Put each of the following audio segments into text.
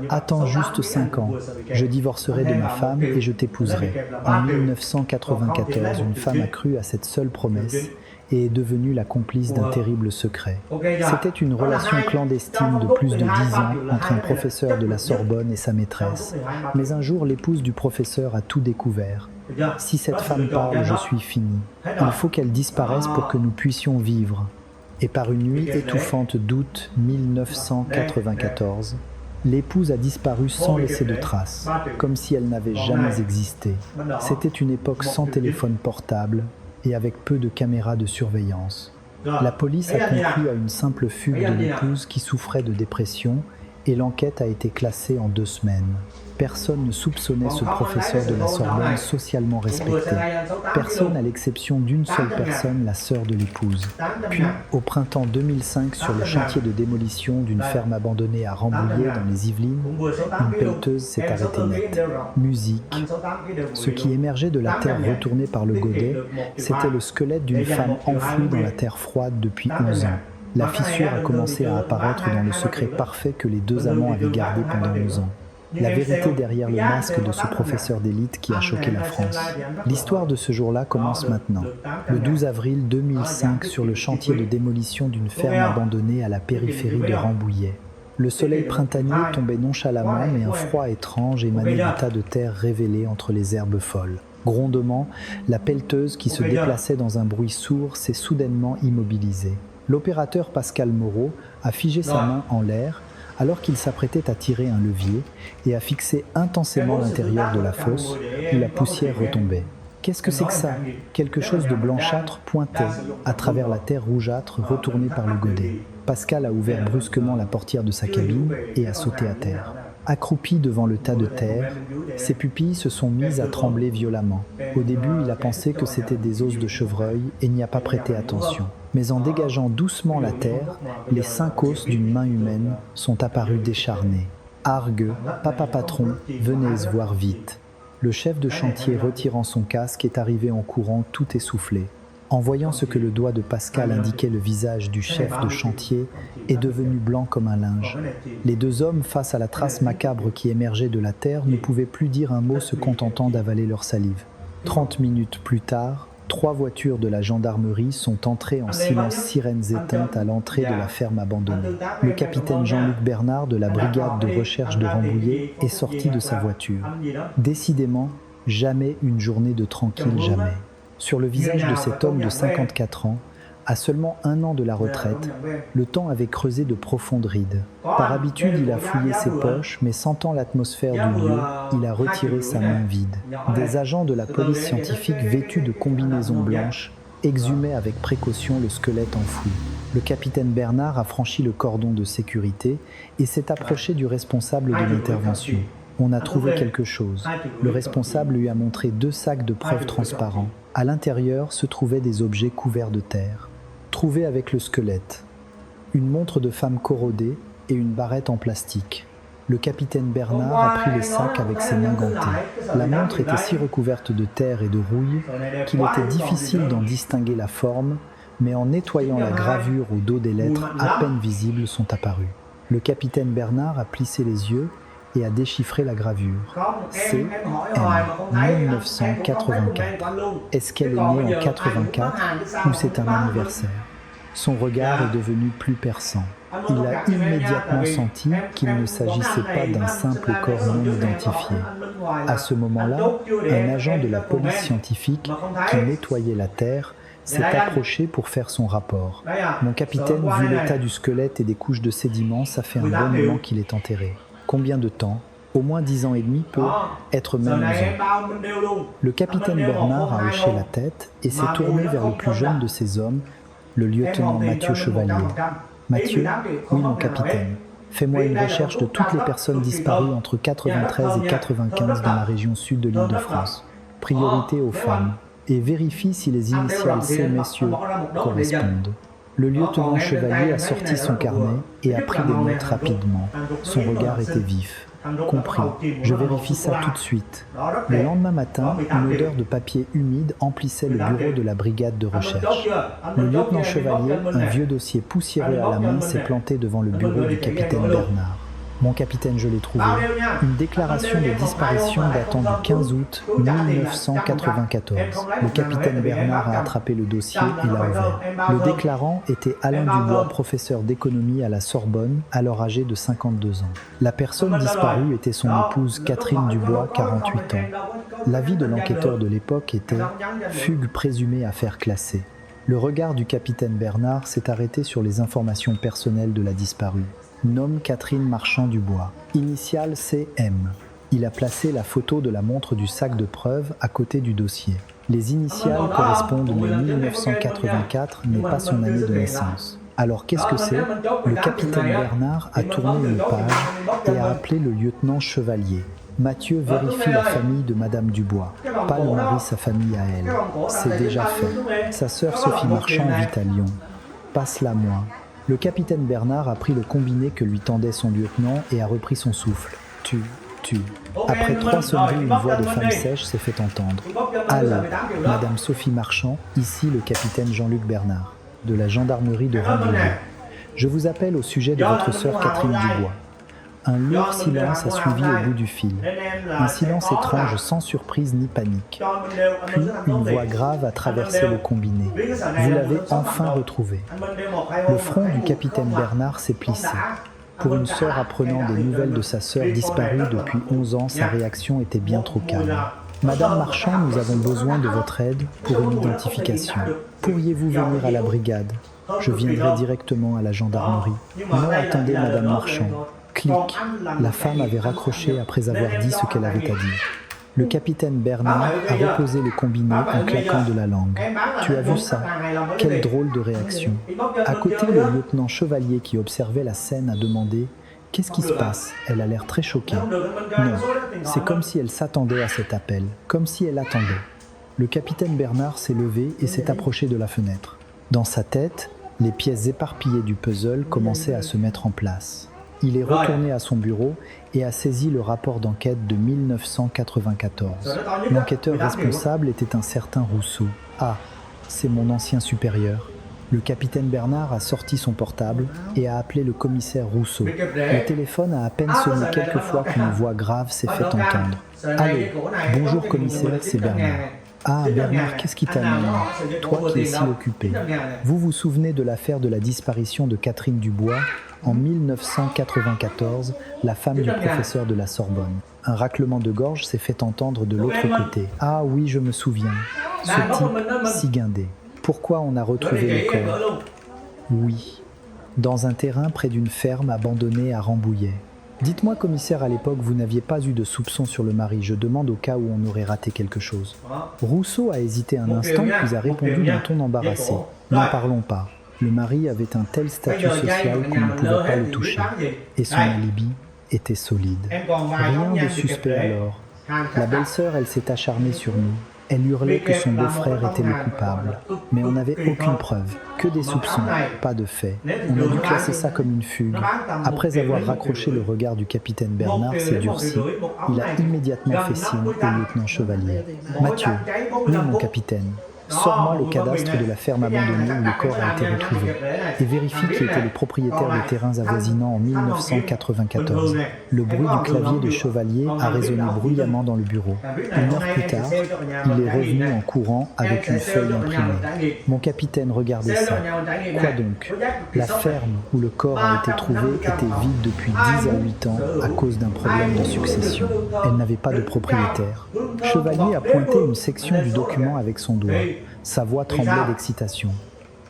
Attends juste 5 ans, je divorcerai de ma femme et je t'épouserai. En 1994, une femme a cru à cette seule promesse et est devenue la complice d'un terrible secret. C'était une relation clandestine de plus de 10 ans entre un professeur de la Sorbonne et sa maîtresse. Mais un jour, l'épouse du professeur a tout découvert. Si cette femme parle, je suis fini. Il faut qu'elle disparaisse pour que nous puissions vivre. Et par une nuit étouffante d'août 1994, l'épouse a disparu sans laisser de traces, comme si elle n'avait jamais existé. C'était une époque sans téléphone portable et avec peu de caméras de surveillance. La police a conclu à une simple fugue de l'épouse qui souffrait de dépression et l'enquête a été classée en 2 semaines. Personne ne soupçonnait ce professeur de la Sorbonne socialement respecté. Personne à l'exception d'une seule personne, la sœur de l'épouse. Puis, au printemps 2005, sur le chantier de démolition d'une ferme abandonnée à Rambouillet dans les Yvelines, une pelleteuse s'est arrêtée net. Musique. Ce qui émergeait de la terre retournée par le godet, c'était le squelette d'une femme enfouie dans la terre froide depuis 11 ans. La fissure a commencé à apparaître dans le secret parfait que les 2 amants avaient gardé pendant 11 ans. La vérité derrière le masque de ce professeur d'élite qui a choqué la France. L'histoire de ce jour-là commence maintenant. Le 12 avril 2005, sur le chantier de démolition d'une ferme abandonnée à la périphérie de Rambouillet. Le soleil printanier tombait nonchalamment, mais un froid étrange émanait du tas de terre révélé entre les herbes folles. Grondement, la pelleteuse qui se déplaçait dans un bruit sourd s'est soudainement immobilisée. L'opérateur Pascal Moreau a figé sa main en l'air alors qu'il s'apprêtait à tirer un levier et à fixer intensément l'intérieur de la fosse où la poussière retombait. Qu'est-ce que c'est que ça ? Quelque chose de blanchâtre pointait à travers la terre rougeâtre retournée par le godet. Pascal a ouvert brusquement la portière de sa cabine et a sauté à terre. Accroupi devant le tas de terre, ses pupilles se sont mises à trembler violemment. Au début, il a pensé que c'était des os de chevreuil et n'y a pas prêté attention. Mais en dégageant doucement la terre, les 5 os d'une main humaine sont apparus décharnés. Argue, papa patron, venez voir vite. Le chef de chantier, retirant son casque, est arrivé en courant tout essoufflé. En voyant ce que le doigt de Pascal indiquait, le visage du chef de chantier est devenu blanc comme un linge. Les 2 hommes, face à la trace macabre qui émergeait de la terre, ne pouvaient plus dire un mot, se contentant d'avaler leur salive. 30 minutes plus tard, 3 voitures de la gendarmerie sont entrées en silence, sirènes éteintes, à l'entrée de la ferme abandonnée. Le capitaine Jean-Luc Bernard de la brigade de recherche de Rambouillet est sorti de sa voiture. Décidément, jamais une journée de tranquille, jamais. Sur le visage de cet homme de 54 ans, à seulement 1 an de la retraite, le temps avait creusé de profondes rides. Par habitude, il a fouillé ses poches, mais sentant l'atmosphère du lieu, il a retiré sa main vide. Des agents de la police scientifique vêtus de combinaisons blanches exhumaient avec précaution le squelette enfoui. Le capitaine Bernard a franchi le cordon de sécurité et s'est approché du responsable de l'intervention. On a trouvé quelque chose. Le responsable lui a montré 2 sacs de preuves transparents. À l'intérieur se trouvaient des objets couverts de terre. Trouvés avec le squelette. Une montre de femme corrodée et une barrette en plastique. Le capitaine Bernard a pris les sacs avec ses mains gantées. La montre était si recouverte de terre et de rouille qu'il était difficile d'en distinguer la forme, mais en nettoyant la gravure au dos des lettres à peine visibles sont apparues. Le capitaine Bernard a plissé les yeux et a déchiffré la gravure. CM 1984. Est-ce qu'elle est née en 84 ou c'est un anniversaire ? Son regard est devenu plus perçant. Il a immédiatement senti qu'il ne s'agissait pas d'un simple corps non identifié. À ce moment-là, un agent de la police scientifique qui nettoyait la terre s'est approché pour faire son rapport. Mon capitaine, vu l'état du squelette et des couches de sédiments, ça fait un bon moment qu'il est enterré. Combien de temps ? Au moins 10 ans et demi, peut être même 11 ans. Le capitaine Bernard a hoché la tête et s'est tourné vers le plus jeune de ces hommes, le lieutenant Mathieu Chevalier. Mathieu, oui mon capitaine, fais-moi une recherche de toutes les personnes disparues entre 93 et 95 dans la région sud de l'Île-de-France. Priorité aux femmes. Et vérifie si les initiales C, messieurs, correspondent. Le lieutenant Chevalier a sorti son carnet et a pris des notes rapidement. Son regard était vif. Compris, je vérifie ça tout de suite. Le lendemain matin, une odeur de papier humide emplissait le bureau de la brigade de recherche. Le lieutenant Chevalier, un vieux dossier poussiéreux à la main, s'est planté devant le bureau du capitaine Bernard. Mon capitaine, je l'ai trouvé. Une déclaration de disparition datant du 15 août 1994. Le capitaine Bernard a attrapé le dossier et l'a ouvert. Le déclarant était Alain Dubois, professeur d'économie à la Sorbonne, alors âgé de 52 ans. La personne disparue était son épouse Catherine Dubois, 48 ans. L'avis de l'enquêteur de l'époque était « fugue présumée affaire classée ». Le regard du capitaine Bernard s'est arrêté sur les informations personnelles de la disparue. Nomme Catherine Marchand-Dubois. Initiale CM. Il a placé la photo de la montre du sac de preuves à côté du dossier. Les initiales correspondent, mais 1984 n'est pas son année de naissance. Alors qu'est-ce que c'est? Le capitaine Bernard a tourné une page et a appelé le lieutenant Chevalier. Mathieu vérifie la famille de Madame Dubois. Pas le mari, sa famille à elle. C'est déjà fait. Sa sœur Sophie Marchand vit à Lyon. Passe-la-moi. Le capitaine Bernard a pris le combiné que lui tendait son lieutenant et a repris son souffle. Tu. Après 3 sonneries, une voix de femme sèche s'est fait entendre. Allô, Madame Sophie Marchand, ici le capitaine Jean-Luc Bernard, de la gendarmerie de Rambouillet. Je vous appelle au sujet de votre sœur Catherine Dubois. Un lourd silence a suivi au bout du fil. Un silence étrange sans surprise ni panique. Puis une voix grave a traversé le combiné. Vous l'avez enfin retrouvé. Le front du capitaine Bernard s'est plissé. Pour une sœur apprenant des nouvelles de sa sœur disparue depuis 11 ans, sa réaction était bien trop calme. Madame Marchand, nous avons besoin de votre aide pour une identification. Pourriez-vous venir à la brigade? Je viendrai directement à la gendarmerie. Non, attendez, Madame Marchand. Clic. La femme avait raccroché après avoir dit ce qu'elle avait à dire. Le capitaine Bernard a reposé le combiné en claquant de la langue. Tu as vu ça? Quelle drôle de réaction. À côté, le lieutenant Chevalier qui observait la scène a demandé « Qu'est-ce qui se passe ?» Elle a l'air très choquée. Non, c'est comme si elle s'attendait à cet appel, comme si elle attendait. Le capitaine Bernard s'est levé et s'est approché de la fenêtre. Dans sa tête, les pièces éparpillées du puzzle commençaient à se mettre en place. Il est retourné à son bureau et a saisi le rapport d'enquête de 1994. L'enquêteur responsable était un certain Rousseau. Ah, c'est mon ancien supérieur. Le capitaine Bernard a sorti son portable et a appelé le commissaire Rousseau. Le téléphone a à peine sonné quelques fois qu'une voix grave s'est fait entendre. « Allô, bonjour commissaire, c'est Bernard. » Ah Bernard, qu'est-ce qui t'amène? Toi qui es si occupé. Vous vous souvenez de l'affaire de la disparition de Catherine Dubois en 1994, la femme du professeur de la Sorbonne. Un raclement de gorge s'est fait entendre de l'autre côté. Ah oui, je me souviens. Ce type si guindé. Pourquoi on a retrouvé le corps? Oui, dans un terrain près d'une ferme abandonnée à Rambouillet. Dites-moi, commissaire, à l'époque, vous n'aviez pas eu de soupçon sur le mari. Je demande au cas où on aurait raté quelque chose. Rousseau a hésité un instant, puis a répondu d'un ton embarrassé. N'en parlons pas. Le mari avait un tel statut social qu'on ne pouvait pas le toucher. Et son alibi était solide. Rien de suspect alors. La belle-sœur, elle s'est acharnée sur nous. Elle hurlait que son beau-frère était le coupable. Mais on n'avait aucune preuve, que des soupçons, pas de faits. On a dû classer ça comme une fugue. Après avoir raccroché le regard du capitaine Bernard s'est durci, il a immédiatement fait signe au lieutenant Chevalier. « Mathieu, oui mon capitaine, sors-moi le cadastre de la ferme abandonnée où le corps a été retrouvé et vérifie qui était le propriétaire des terrains avoisinants en 1994. Le bruit du clavier de Chevalier a résonné bruyamment dans le bureau. 1 heure plus tard, il est revenu en courant avec une feuille imprimée. Mon capitaine, regardez ça. Quoi donc? La ferme où le corps a été trouvé était vide depuis 10 à 8 ans à cause d'un problème de succession. Elle n'avait pas de propriétaire. Chevalier a pointé une section du document avec son doigt. Sa voix tremblait d'excitation.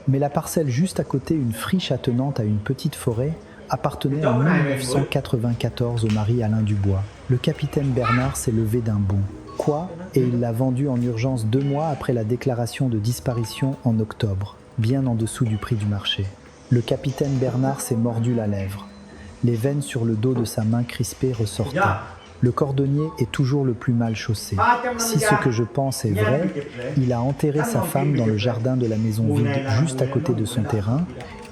Mais la parcelle juste à côté, une friche attenante à une petite forêt, appartenait en 1994 au mari Alain Dubois. Le capitaine Bernard s'est levé d'un bond. Quoi? Et il l'a vendue en urgence 2 mois après la déclaration de disparition en octobre, bien en dessous du prix du marché. Le capitaine Bernard s'est mordu la lèvre. Les veines sur le dos de sa main crispée ressortaient. Le cordonnier est toujours le plus mal chaussé. Si ce que je pense est vrai, il a enterré sa femme dans le jardin de la maison vide juste à côté de son terrain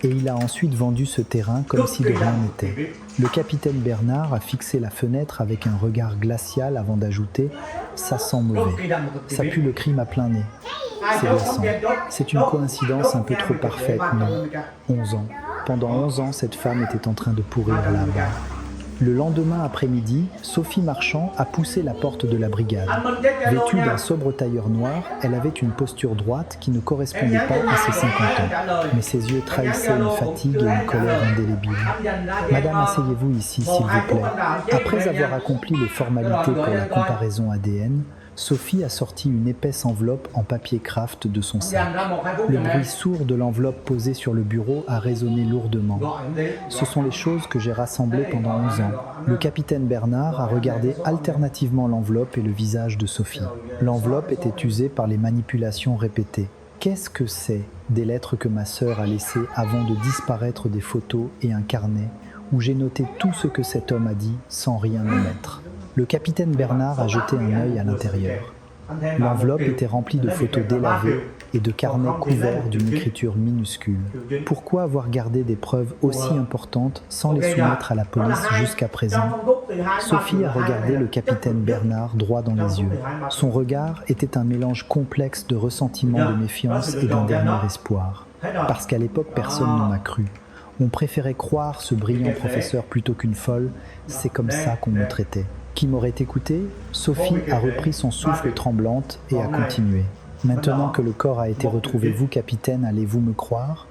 et il a ensuite vendu ce terrain comme si de rien n'était. Le capitaine Bernard a fixé la fenêtre avec un regard glacial avant d'ajouter « ça sent mauvais, ça pue le crime à plein nez ». C'est glaçant. C'est une coïncidence un peu trop parfaite, non? 11 ans. Pendant 11 ans, cette femme était en train de pourrir là-bas. Le lendemain après-midi, Sophie Marchand a poussé la porte de la brigade. Vêtue d'un sobre tailleur noir, elle avait une posture droite qui ne correspondait pas à ses 50 ans. Mais ses yeux trahissaient une fatigue et une colère indélébiles. « Madame, asseyez-vous ici, s'il vous plaît. » Après avoir accompli les formalités pour la comparaison ADN, Sophie a sorti une épaisse enveloppe en papier craft de son sac. Le bruit sourd de l'enveloppe posée sur le bureau a résonné lourdement. Ce sont les choses que j'ai rassemblées pendant 11 ans. Le capitaine Bernard a regardé alternativement l'enveloppe et le visage de Sophie. L'enveloppe était usée par les manipulations répétées. Qu'est-ce que c'est? Des lettres que ma sœur a laissées avant de disparaître, des photos et un carnet où j'ai noté tout ce que cet homme a dit sans rien omettre. Le capitaine Bernard a jeté un œil à l'intérieur. L'enveloppe était remplie de photos délavées et de carnets couverts d'une écriture minuscule. Pourquoi avoir gardé des preuves aussi importantes sans les soumettre à la police jusqu'à présent? Sophie a regardé le capitaine Bernard droit dans les yeux. Son regard était un mélange complexe de ressentiment, de méfiance et d'un dernier espoir. Parce qu'à l'époque, personne ne m'a cru. On préférait croire ce brillant professeur plutôt qu'une folle, c'est comme ça qu'on me traitait. Qui m'aurait écouté? Sophie a repris son souffle tremblante et a continué. Maintenant que le corps a été retrouvé, vous, capitaine, allez-vous me croire?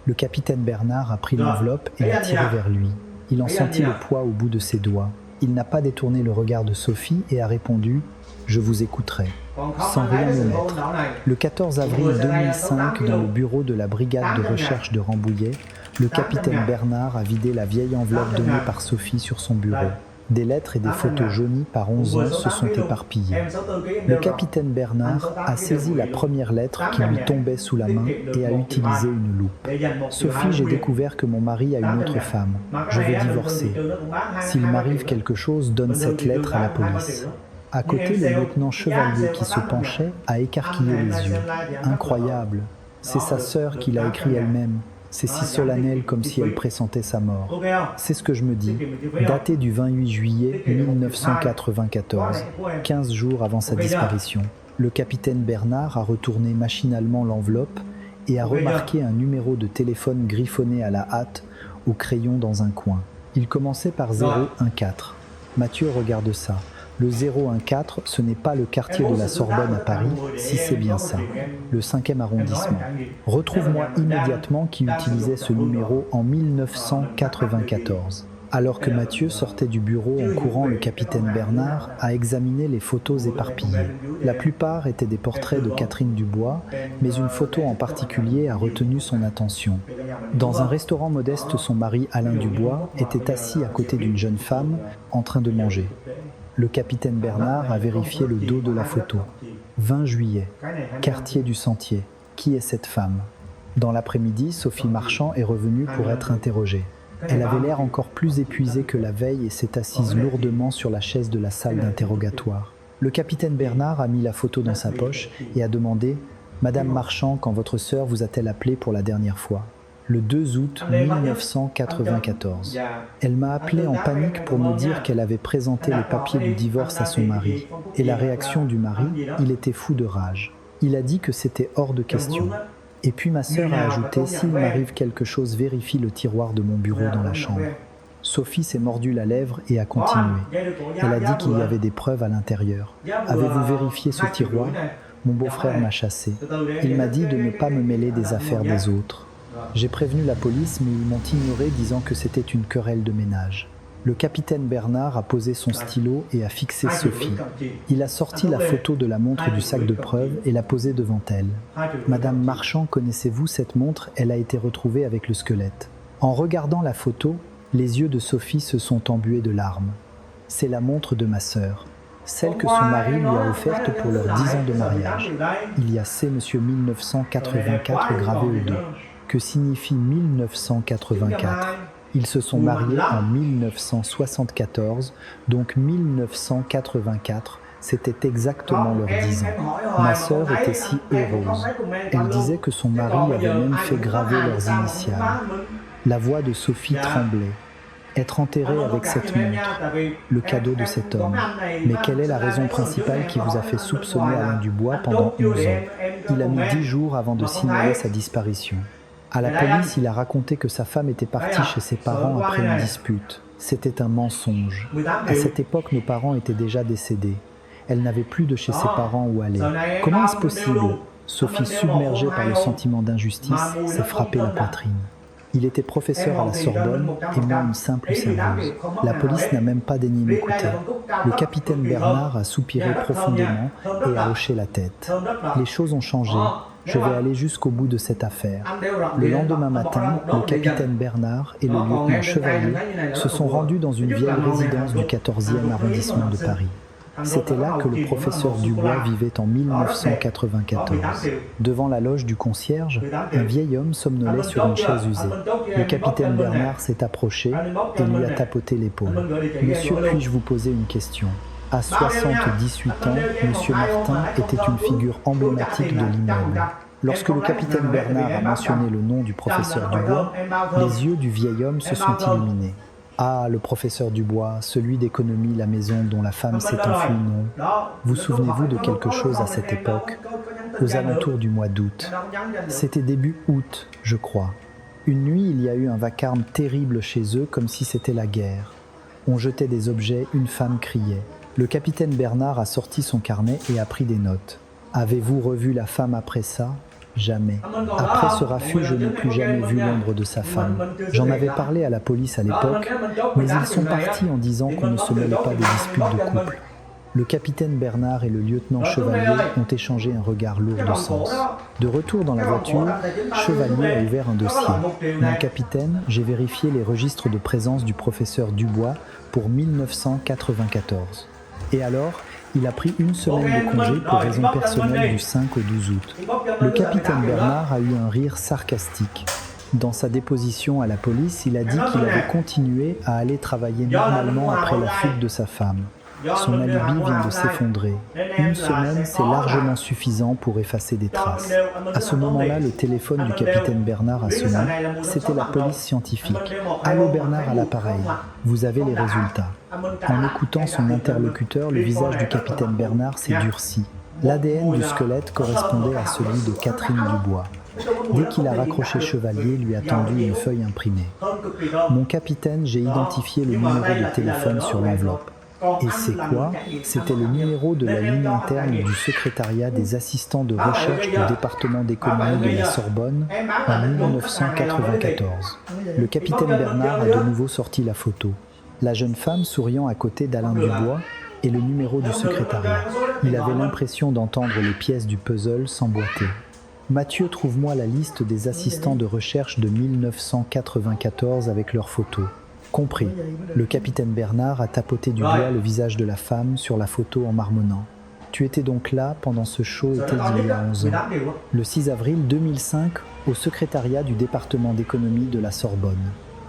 Le capitaine Bernard a pris l'enveloppe et l'a tirée vers lui. Il en sentit le poids au bout de ses doigts. Il n'a pas détourné le regard de Sophie et a répondu « Je vous écouterai », sans rien omettre. Le 14 avril 2005, dans le bureau de la brigade de recherche de Rambouillet, le capitaine Bernard a vidé la vieille enveloppe donnée par Sophie sur son bureau. Des lettres et des photos jaunies par 11 ans se sont éparpillées. Le capitaine Bernard a saisi la première lettre qui lui tombait sous la main et a utilisé une loupe. « Sophie, j'ai découvert que mon mari a une autre femme. Je veux divorcer. S'il m'arrive quelque chose, donne cette lettre à la police. » À côté, le lieutenant Chevalier qui se penchait a écarquillé les yeux. Incroyable, c'est sa sœur qui l'a écrit elle-même. C'est si solennel comme si elle pressentait sa mort. C'est ce que je me dis, daté du 28 juillet 1994, 15 jours avant sa disparition. Le capitaine Bernard a retourné machinalement l'enveloppe et a remarqué un numéro de téléphone griffonné à la hâte au crayon dans un coin. Il commençait par 014. Mathieu regarde ça. Le 014, ce n'est pas le quartier de la Sorbonne à Paris, si c'est bien ça, le 5e arrondissement. Retrouve-moi immédiatement qui utilisait ce numéro en 1994. Alors que Mathieu sortait du bureau en courant, le capitaine Bernard a examiné les photos éparpillées. La plupart étaient des portraits de Catherine Dubois, mais une photo en particulier a retenu son attention. Dans un restaurant modeste, son mari Alain Dubois était assis à côté d'une jeune femme en train de manger. Le capitaine Bernard a vérifié le dos de la photo. 20 juillet, quartier du Sentier. Qui est cette femme? Dans l'après-midi, Sophie Marchand est revenue pour être interrogée. Elle avait l'air encore plus épuisée que la veille et s'est assise lourdement sur la chaise de la salle d'interrogatoire. Le capitaine Bernard a mis la photo dans sa poche et a demandé « Madame Marchand, quand votre sœur vous a-t-elle appelé pour la dernière fois ?» Le 2 août 1994. Elle m'a appelé en panique pour me dire qu'elle avait présenté les papiers du divorce à son mari. Et la réaction du mari, il était fou de rage. Il a dit que c'était hors de question. Et puis ma sœur a ajouté « S'il m'arrive quelque chose, vérifie le tiroir de mon bureau dans la chambre ». Sophie s'est mordu la lèvre et a continué. Elle a dit qu'il y avait des preuves à l'intérieur. « Avez-vous vérifié ce tiroir ? Mon beau-frère m'a chassé. Il m'a dit de ne pas me mêler des affaires des autres. J'ai prévenu la police, mais ils m'ont ignoré, disant que c'était une querelle de ménage. » Le capitaine Bernard a posé son stylo et a fixé Sophie. Il a sorti la photo de la montre du sac de preuves et l'a posée devant elle. « Madame Marchand, connaissez-vous cette montre? Elle a été retrouvée avec le squelette. » En regardant la photo, les yeux de Sophie se sont embués de larmes. « C'est la montre de ma sœur. Celle que son mari lui a offerte pour leurs 10 ans de mariage. Il y a C. Monsieur 1984 gravé au dos. Que signifie 1984? Ils se sont mariés en 1974, donc 1984, c'était exactement leurs 10 ans. Ma sœur était si heureuse. Elle disait que son mari avait même fait graver leurs initiales. La voix de Sophie tremblait. Être enterrée avec cette montre, le cadeau de cet homme. Mais quelle est la raison principale qui vous a fait soupçonner Alain Dubois pendant 11 ans? Il a mis 10 jours avant de signaler sa disparition. À la police, il a raconté que sa femme était partie chez ses parents après une dispute. C'était un mensonge. À cette époque, nos parents étaient déjà décédés. Elle n'avait plus de chez ses parents où aller. Comment est-ce possible ? Sophie, submergée par le sentiment d'injustice, s'est frappée la poitrine. Il était professeur à la Sorbonne et moi une simple serveuse. La police n'a même pas daigné m'écouter. Le capitaine Bernard a soupiré profondément et a hoché la tête. Les choses ont changé. Je vais aller jusqu'au bout de cette affaire. Le lendemain matin, le capitaine Bernard et le lieutenant Chevalier se sont rendus dans une vieille résidence du 14e arrondissement de Paris. C'était là que le professeur Dubois vivait en 1994. Devant la loge du concierge, un vieil homme somnolait sur une chaise usée. Le capitaine Bernard s'est approché et lui a tapoté l'épaule. « Monsieur, puis-je vous poser une question ? À 78 ans, Monsieur Martin était une figure emblématique de l'immeuble. Lorsque le capitaine Bernard a mentionné le nom du professeur Dubois, les yeux du vieil homme se sont illuminés. Ah, le professeur Dubois, celui d'économie la maison dont la femme s'est enfuie, non. Vous souvenez-vous de quelque chose à cette époque, aux alentours du mois d'août? C'était début août, je crois. Une nuit, il y a eu un vacarme terrible chez eux, comme si c'était la guerre. On jetait des objets, une femme criait. Le capitaine Bernard a sorti son carnet et a pris des notes. Avez-vous revu la femme après ça ? Jamais. Après ce raffut, je n'ai plus jamais vu l'ombre de sa femme. J'en avais parlé à la police à l'époque, mais ils sont partis en disant qu'on ne se mêlait pas des disputes de couple. Le capitaine Bernard et le lieutenant Chevalier ont échangé un regard lourd de sens. De retour dans la voiture, Chevalier a ouvert un dossier. Mon capitaine, j'ai vérifié les registres de présence du professeur Dubois pour 1994. Et alors, il a pris une semaine de congé pour raison personnelle du 5 au 12 août. Le capitaine Bernard a eu un rire sarcastique. Dans sa déposition à la police, il a dit qu'il avait continué à aller travailler normalement après la fuite de sa femme. Son alibi vient de s'effondrer. Une semaine, c'est largement suffisant pour effacer des traces. À ce moment-là, le téléphone du capitaine Bernard a sonné. C'était la police scientifique. « Allô Bernard à l'appareil. Vous avez les résultats. » En écoutant son interlocuteur, le visage du capitaine Bernard s'est durci. L'ADN du squelette correspondait à celui de Catherine Dubois. Dès qu'il a raccroché Chevalier, lui a tendu une feuille imprimée. « Mon capitaine, j'ai identifié le numéro de téléphone sur l'enveloppe. » Et c'est quoi? C'était le numéro de la ligne interne du secrétariat des assistants de recherche du département d'économie de la Sorbonne en 1994. Le capitaine Bernard a de nouveau sorti la photo. La jeune femme souriant à côté d'Alain Dubois et le numéro du secrétariat. Il avait l'impression d'entendre les pièces du puzzle s'emboîter. Mathieu, trouve-moi la liste des assistants de recherche de 1994 avec leurs photos. Compris. Le capitaine Bernard a tapoté du doigt le visage de la femme sur la photo en marmonnant. Tu étais donc là pendant ce chaud été d'il y a 11 ans. Le 6 avril 2005, au secrétariat du département d'économie de la Sorbonne.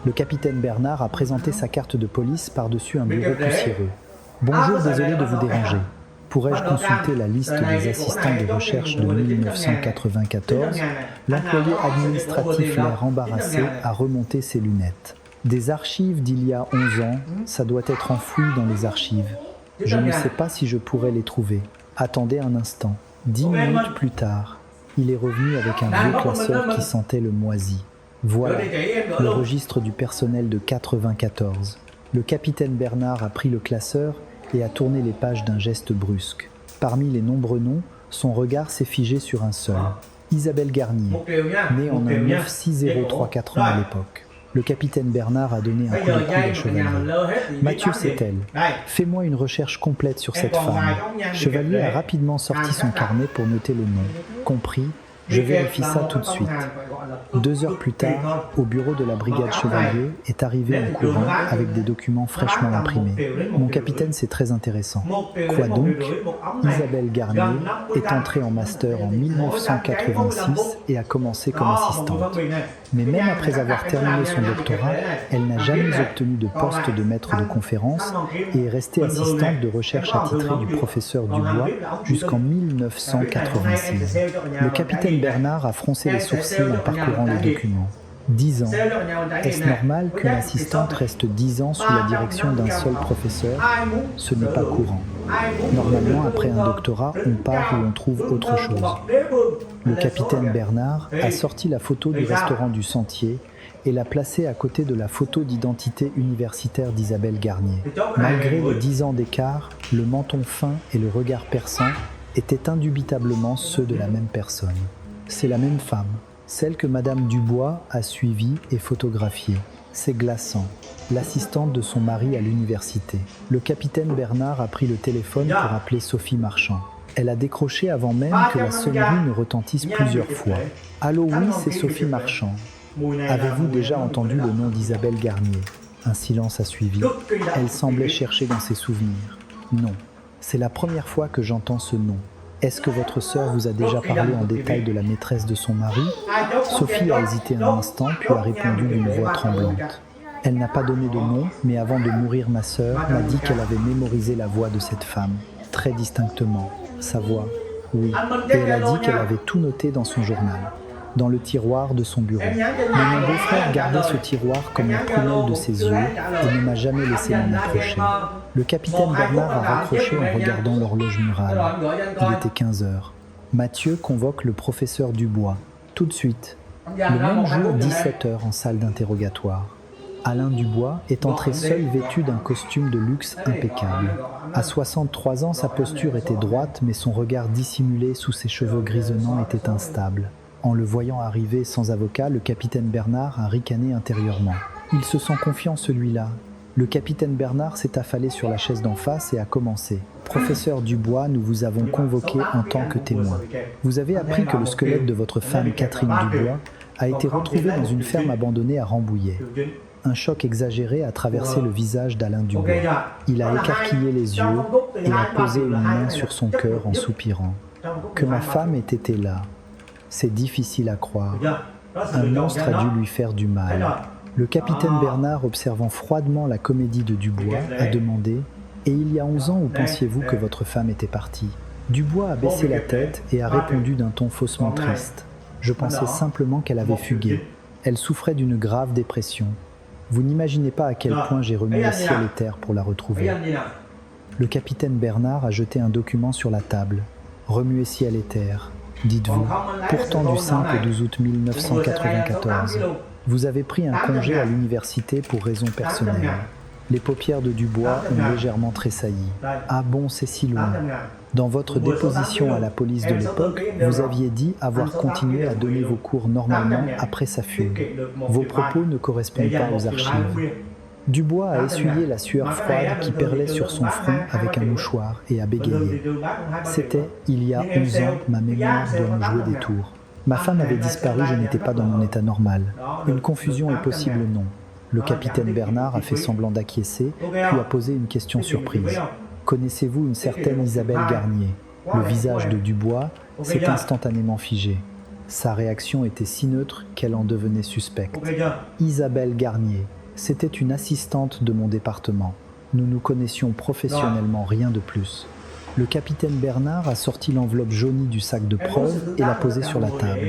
Le capitaine Bernard a présenté sa carte de police par-dessus un bureau poussiéreux. Bonjour, désolé de vous déranger. Pourrais-je consulter la liste des assistants de recherche de 1994 ? L'employé administratif, l'air embarrassé, a remonté ses lunettes. Des archives d'il y a 11 ans, ça doit être enfoui dans les archives. Je ne sais pas si je pourrais les trouver. Attendez un instant. 10 minutes plus tard, il est revenu avec un vieux classeur qui sentait le moisi. Voilà, le registre du personnel de 94. Le capitaine Bernard a pris le classeur et a tourné les pages d'un geste brusque. Parmi les nombreux noms, son regard s'est figé sur un seul. Isabelle Garnier, née en un 96034 ans à l'époque. Le capitaine Bernard a donné un coup de coude à Chevalier. Mathieu, c'est elle. Fais-moi une recherche complète sur cette femme. Chevalier a rapidement sorti son carnet pour noter le nom. Compris, je vérifie ça tout de suite. 2 heures plus tard, au bureau de la brigade Chevalier est arrivé un courant avec des documents fraîchement imprimés. Mon capitaine, c'est très intéressant. Quoi donc? Isabelle Garnier est entrée en master en 1986 et a commencé comme assistante. Mais même après avoir terminé son doctorat, elle n'a jamais obtenu de poste de maître de conférence et est restée assistante de recherche attitrée du professeur Dubois jusqu'en 1986. Le capitaine Bernard a froncé les sourcils en parcourant les documents. 10 ans. Est-ce normal qu'une assistante reste 10 ans sous la direction d'un seul professeur? Ce n'est pas courant. Normalement, après un doctorat, on part où on trouve autre chose. Le capitaine Bernard a sorti la photo du restaurant du Sentier et l'a placée à côté de la photo d'identité universitaire d'Isabelle Garnier. Malgré les 10 ans d'écart, le menton fin et le regard perçant étaient indubitablement ceux de la même personne. C'est la même femme, celle que Madame Dubois a suivie et photographiée. C'est glaçant. L'assistante de son mari à l'université. Le capitaine Bernard a pris le téléphone pour appeler Sophie Marchand. Elle a décroché avant même que la sonnerie ne retentisse plusieurs fois. « Allô, oui, c'est Sophie Marchand. Avez-vous déjà entendu le nom d'Isabelle Garnier ?» Un silence a suivi. Elle semblait chercher dans ses souvenirs. « Non, c'est la première fois que j'entends ce nom. Est-ce que votre sœur vous a déjà parlé en détail de la maîtresse de son mari ?» Sophie a hésité un instant, puis a répondu d'une voix tremblante. Elle n'a pas donné de nom, mais avant de mourir, ma sœur m'a dit qu'elle avait mémorisé la voix de cette femme, très distinctement. Sa voix, oui. Et elle a dit qu'elle avait tout noté dans son journal, dans le tiroir de son bureau. Mais mon beau-frère gardait ce tiroir comme la prunelle de ses yeux et ne m'a jamais laissé m'en approcher. Le capitaine Bernard a raccroché en regardant l'horloge murale. Il était 15 heures. Mathieu convoque le professeur Dubois. Tout de suite. Le même jour, 17 heures en salle d'interrogatoire. Alain Dubois est entré seul vêtu d'un costume de luxe impeccable. À 63 ans, sa posture était droite, mais son regard dissimulé sous ses cheveux grisonnants était instable. En le voyant arriver sans avocat, le capitaine Bernard a ricané intérieurement. Il se sent confiant, celui-là. Le capitaine Bernard s'est affalé sur la chaise d'en face et a commencé. « Professeur Dubois, nous vous avons convoqué en tant que témoin. Vous avez appris que le squelette de votre femme Catherine Dubois a été retrouvé dans une ferme abandonnée à Rambouillet. Un choc exagéré a traversé le visage d'Alain Dubois. Il a écarquillé les yeux et a posé une main sur son cœur en soupirant. Que ma femme ait été là. C'est difficile à croire. Un monstre a dû lui faire du mal. » Le capitaine Bernard, observant froidement la comédie de Dubois, a demandé « Et il y a 11 ans, où pensiez-vous que votre femme était partie ?» Dubois a baissé la tête et a répondu d'un ton faussement triste. « Je pensais simplement qu'elle avait fugué. Elle souffrait d'une grave dépression. Vous n'imaginez pas à quel point j'ai remué ciel et terre pour la retrouver. » Le capitaine Bernard a jeté un document sur la table. « Remuer ciel et terre, dites-vous, pourtant du simple 12 août 1994. Vous avez pris un congé à l'université pour raisons personnelles. » Les paupières de Dubois ont légèrement tressailli. « Ah bon, c'est si loin. Dans votre déposition à la police de l'époque, vous aviez dit avoir continué à donner vos cours normalement après sa fugue. Vos propos ne correspondent pas aux archives. » Dubois a essuyé la sueur froide qui perlait sur son front avec un mouchoir et a bégayé. « C'était, il y a 11 ans, ma mémoire doit me jouer des tours. Ma femme avait disparu, je n'étais pas dans mon état normal. Une confusion est possible, non. » Le capitaine Bernard a fait semblant d'acquiescer, puis a posé une question surprise. « Connaissez-vous une certaine Isabelle Garnier ?» Le visage de Dubois s'est instantanément figé. Sa réaction était si neutre qu'elle en devenait suspecte. « Isabelle Garnier, c'était une assistante de mon département. Nous nous connaissions professionnellement, rien de plus. » Le capitaine Bernard a sorti l'enveloppe jaunie du sac de preuves et l'a posée sur la table.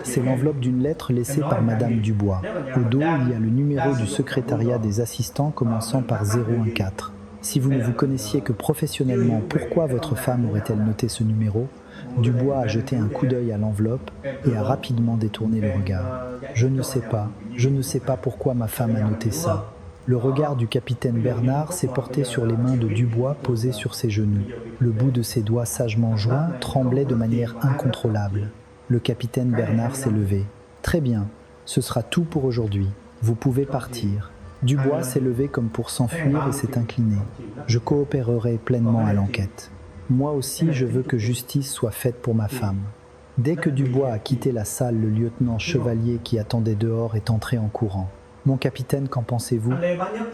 C'est l'enveloppe d'une lettre laissée par Madame Dubois. Au dos, il y a le numéro du secrétariat des assistants commençant par 014. Si vous ne vous connaissiez que professionnellement, pourquoi votre femme aurait-elle noté ce numéro ? Dubois a jeté un coup d'œil à l'enveloppe et a rapidement détourné le regard. Je ne sais pas pourquoi ma femme a noté ça. Le regard du capitaine Bernard s'est porté sur les mains de Dubois posées sur ses genoux. Le bout de ses doigts sagement joints tremblait de manière incontrôlable. Le capitaine Bernard s'est levé. « Très bien, ce sera tout pour aujourd'hui. Vous pouvez partir. » Dubois s'est levé comme pour s'enfuir et s'est incliné. « Je coopérerai pleinement à l'enquête. Moi aussi, je veux que justice soit faite pour ma femme. » Dès que Dubois a quitté la salle, le lieutenant Chevalier qui attendait dehors est entré en courant. « Mon capitaine, qu'en pensez-vous ? »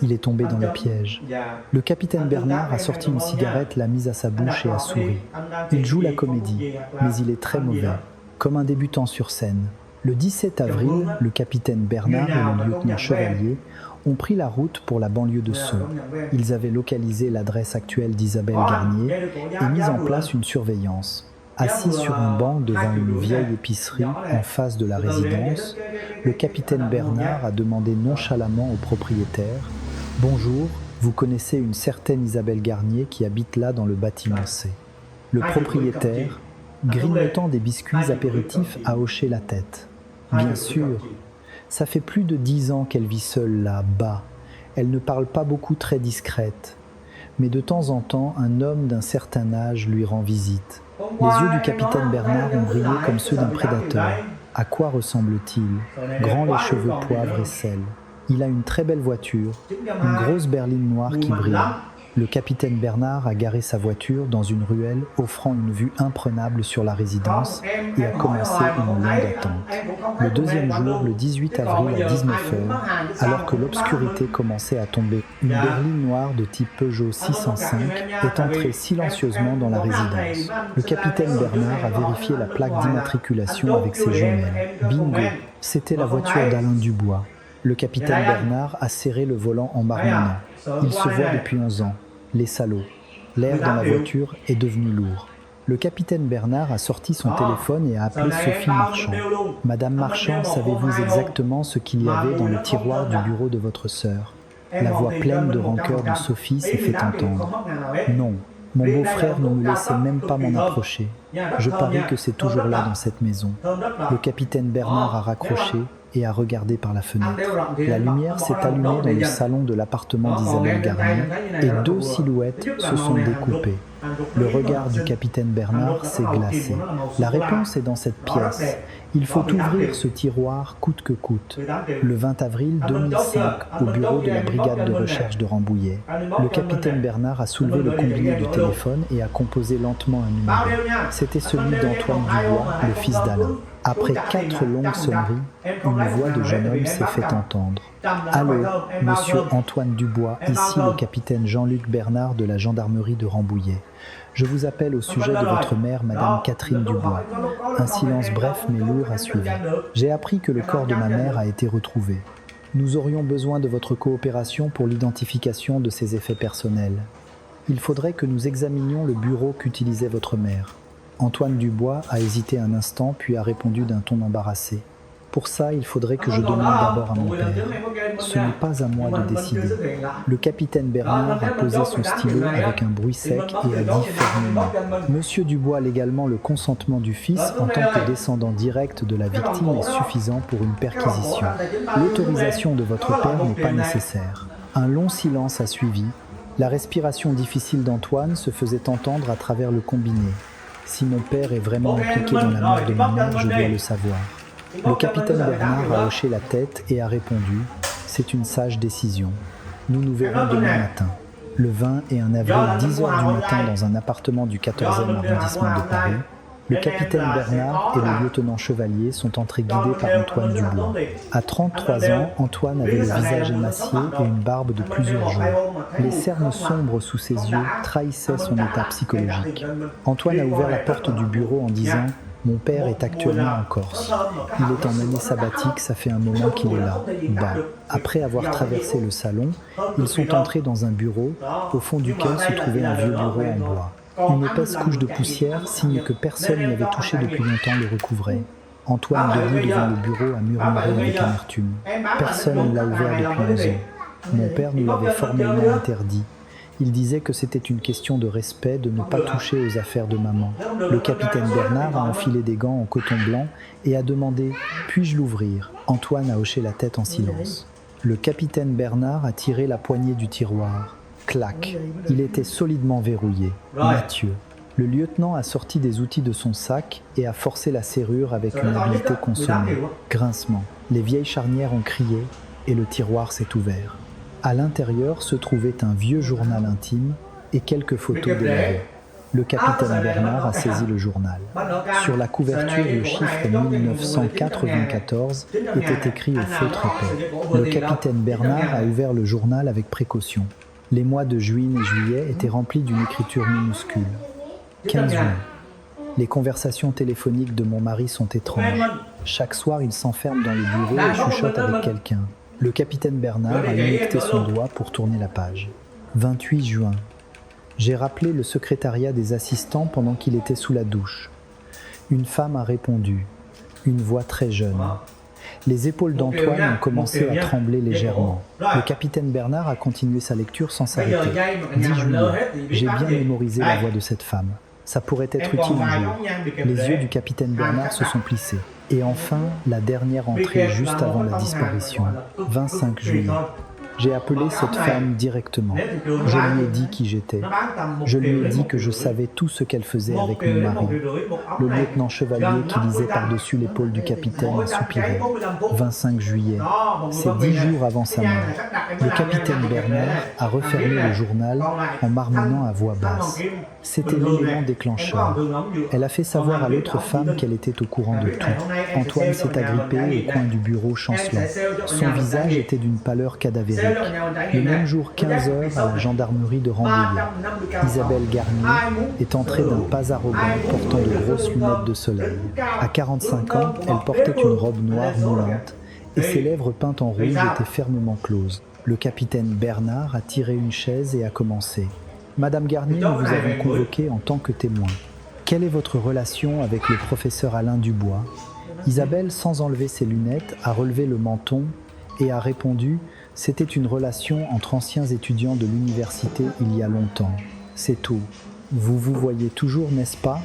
Il est tombé dans le piège. Le capitaine Bernard a sorti une cigarette, l'a mise à sa bouche et a souri. Il joue la comédie, mais il est très mauvais, comme un débutant sur scène. Le 17 avril, le capitaine Bernard et le lieutenant Chevalier ont pris la route pour la banlieue de Sceaux. Ils avaient localisé l'adresse actuelle d'Isabelle Garnier et mis en place une surveillance. Assis sur un banc devant une vieille épicerie en face de la résidence, le capitaine Bernard a demandé nonchalamment au propriétaire « Bonjour, vous connaissez une certaine Isabelle Garnier qui habite là dans le bâtiment C ?» Le propriétaire, grignotant des biscuits apéritifs, a hoché la tête. « Bien sûr, Ça fait plus de 10 ans qu'elle vit seule là, bas. Elle ne parle pas beaucoup, très discrète. Mais de temps en temps, un homme d'un certain âge lui rend visite. Les yeux du capitaine Bernard ont brillé comme ceux d'un prédateur. À quoi ressemble-t-il? Grand, les cheveux poivre et sel. Il a une très belle voiture, une grosse berline noire qui brille. Le capitaine Bernard a garé sa voiture dans une ruelle offrant une vue imprenable sur la résidence et a commencé une longue attente. Le deuxième jour, le 18 avril à 19h, alors que l'obscurité commençait à tomber, une berline noire de type Peugeot 605 est entrée silencieusement dans la résidence. Le capitaine Bernard a vérifié la plaque d'immatriculation avec ses jumelles. Bingo, c'était la voiture d'Alain Dubois. Le capitaine Bernard a serré le volant en marmonnant. Il se voit depuis 11 ans. Les salauds. L'air dans la voiture est devenu lourd. Le capitaine Bernard a sorti son téléphone et a appelé Sophie Marchand. « Madame Marchand, savez-vous exactement ce qu'il y avait dans le tiroir du bureau de votre sœur ?» La voix pleine de rancœur de Sophie s'est fait entendre. « Non, mon beau-frère ne me laissait même pas m'en approcher. Je parie que c'est toujours là dans cette maison. » Le capitaine Bernard a raccroché et a regardé par la fenêtre. La lumière s'est allumée dans le salon de l'appartement d'Isabelle Garnier et 2 silhouettes se sont découpées. Le regard du capitaine Bernard s'est glacé. La réponse est dans cette pièce. Il faut ouvrir ce tiroir coûte que coûte. Le 20 avril 2005, au bureau de la brigade de recherche de Rambouillet, le capitaine Bernard a soulevé le combiné du téléphone et a composé lentement un numéro. C'était celui d'Antoine Dubois, le fils d'Alain. Après 4 longues sonneries, une voix de jeune homme s'est fait entendre. « Allô, monsieur Antoine Dubois, ici le capitaine Jean-Luc Bernard de la gendarmerie de Rambouillet. Je vous appelle au sujet de votre mère, madame Catherine Dubois. » Un silence bref mais lourd a suivi. « J'ai appris que le corps de ma mère a été retrouvé. Nous aurions besoin de votre coopération pour l'identification de ses effets personnels. Il faudrait que nous examinions le bureau qu'utilisait votre mère. » Antoine Dubois a hésité un instant puis a répondu d'un ton embarrassé. « Pour ça, il faudrait que je demande d'abord à mon père. Ce n'est pas à moi de décider. » Le capitaine Bernard a posé son stylo avec un bruit sec et a dit fermement « Monsieur Dubois, légalement, le consentement du fils en tant que descendant direct de la victime est suffisant pour une perquisition. L'autorisation de votre père n'est pas nécessaire. » Un long silence a suivi. La respiration difficile d'Antoine se faisait entendre à travers le combiné. « Si mon père est vraiment impliqué dans la mort de ma mère, je dois le savoir. » Le capitaine Bernard a hoché la tête et a répondu « C'est une sage décision. Nous nous verrons demain matin. » Le 20 et 1 avril, 10h du matin, dans un appartement du 14e arrondissement de Paris, le capitaine Bernard et le lieutenant Chevalier sont entrés guidés par Antoine Dubois. À 33 ans, Antoine avait le visage émacié et une barbe de plusieurs jours. Les cernes sombres sous ses yeux trahissaient son état psychologique. Antoine a ouvert la porte du bureau en disant « Mon père est actuellement en Corse. Il est en année sabbatique, ça fait un moment qu'il est là. » Bah. Après avoir traversé le salon, ils sont entrés dans un bureau, au fond duquel se trouvait un vieux bureau en bois. Une épaisse couche de poussière, signe que personne n'y avait touché depuis longtemps, le recouvrait. Antoine, debout devant le bureau, a murmuré avec amertume. Personne ne l'a ouvert depuis 11 ans. Mon père nous l'avait formellement interdit. Il disait que c'était une question de respect de ne pas toucher aux affaires de maman. Le capitaine Bernard a enfilé des gants en coton blanc et a demandé « Puis-je l'ouvrir ?» Antoine a hoché la tête en silence. Le capitaine Bernard a tiré la poignée du tiroir. Clac. Il était solidement verrouillé. Mathieu. Le lieutenant a sorti des outils de son sac et a forcé la serrure avec une habileté consommée. Grincement. Les vieilles charnières ont crié et le tiroir s'est ouvert. À l'intérieur se trouvait un vieux journal intime et quelques photos délavées. Le capitaine Bernard a saisi le journal. Sur la couverture, le chiffre 1994 était écrit au feutre épais. Le capitaine Bernard a ouvert le journal avec précaution. Les mois de juin et juillet étaient remplis d'une écriture minuscule. 15 juin. Les conversations téléphoniques de mon mari sont étranges. Chaque soir, il s'enferme dans le bureau et chuchote avec quelqu'un. Le capitaine Bernard a humecté son doigt pour tourner la page. 28 juin. J'ai rappelé le secrétariat des assistants pendant qu'il était sous la douche. Une femme a répondu. Une voix très jeune. Les épaules d'Antoine ont commencé à trembler légèrement. Le capitaine Bernard a continué sa lecture sans s'arrêter. 10 juillet. J'ai bien mémorisé la voix de cette femme. Ça pourrait être utile un jour. Les yeux du capitaine Bernard se sont plissés. Et enfin, la dernière entrée juste avant la disparition, 25 juillet. J'ai appelé cette femme directement. Je lui ai dit qui j'étais. Je lui ai dit que je savais tout ce qu'elle faisait avec mon mari. Le lieutenant Chevalier qui lisait par-dessus l'épaule du capitaine a soupiré. 25 juillet, c'est 10 jours avant sa mort. Le capitaine Bernard a refermé le journal en marmonnant à voix basse. C'était l'élément déclencheur. Elle a fait savoir à l'autre femme qu'elle était au courant de tout. Antoine s'est agrippé au coin du bureau chancelant. Son visage était d'une pâleur cadavérique. Le même jour, 15 heures, à la gendarmerie de Rambouillet, Isabelle Garnier est entrée d'un pas arrogant portant de grosses lunettes de soleil. À 45 ans, elle portait une robe noire moulante et ses lèvres peintes en rouge étaient fermement closes. Le capitaine Bernard a tiré une chaise et a commencé. « Madame Garnier, nous vous avons convoquée en tant que témoin. Quelle est votre relation avec le professeur Alain Dubois ?» Isabelle, sans enlever ses lunettes, a relevé le menton et a répondu « C'était une relation entre anciens étudiants de l'université il y a longtemps. C'est tout. Vous vous voyez toujours, n'est-ce pas ?»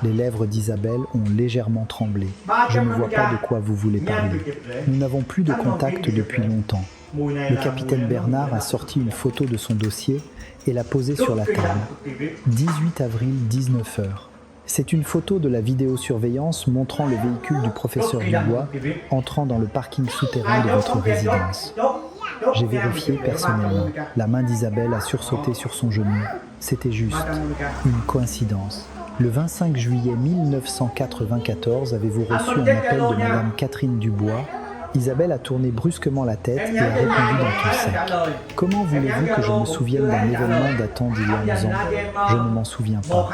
Les lèvres d'Isabelle ont légèrement tremblé. « Je ne vois pas de quoi vous voulez parler. Nous n'avons plus de contact depuis longtemps. » Le capitaine Bernard a sorti une photo de son dossier et l'a posée sur la table. 18 avril, 19h. C'est une photo de la vidéosurveillance montrant le véhicule du professeur Dubois entrant dans le parking souterrain de votre résidence. J'ai vérifié personnellement. La main d'Isabelle a sursauté sur son genou. C'était juste une coïncidence. Le 25 juillet 1994, avez-vous reçu un appel de Madame Catherine Dubois ? Isabelle a tourné brusquement la tête et a répondu d'un ton sec. « Comment voulez-vous que je me souvienne d'un événement datant d'il y a 11 ans ? Je ne m'en souviens pas. »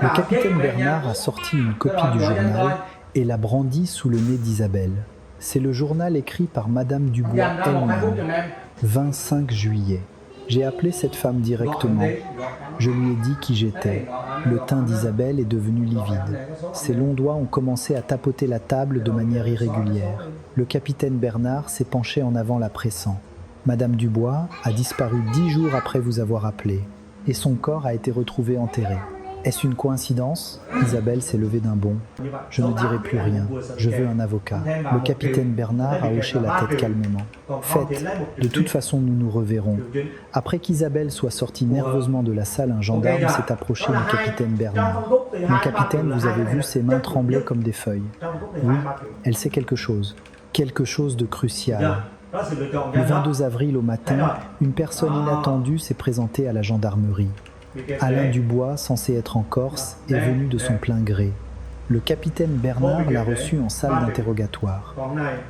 Le capitaine Bernard a sorti une copie du journal et l'a brandi sous le nez d'Isabelle. C'est le journal écrit par Madame Dubois elle-même. 25 juillet. J'ai appelé cette femme directement. Je lui ai dit qui j'étais. Le teint d'Isabelle est devenu livide. Ses longs doigts ont commencé à tapoter la table de manière irrégulière. Le capitaine Bernard s'est penché en avant la pressant. Madame Dubois a disparu 10 jours après vous avoir appelé, et son corps a été retrouvé enterré. Est-ce une coïncidence ? Isabelle s'est levée d'un bond. Je ne dirai plus rien. Je veux un avocat. Le capitaine Bernard a hoché la tête calmement. Faites. De toute façon, nous nous reverrons. Après qu'Isabelle soit sortie nerveusement de la salle, un gendarme s'est approché du capitaine Bernard. Mon capitaine, vous avez vu, ses mains tremblaient comme des feuilles. Oui, elle sait quelque chose. Quelque chose de crucial. Le 22 avril au matin, une personne inattendue s'est présentée à la gendarmerie. Alain Dubois, censé être en Corse, est venu de son plein gré. Le capitaine Bernard l'a reçu en salle d'interrogatoire.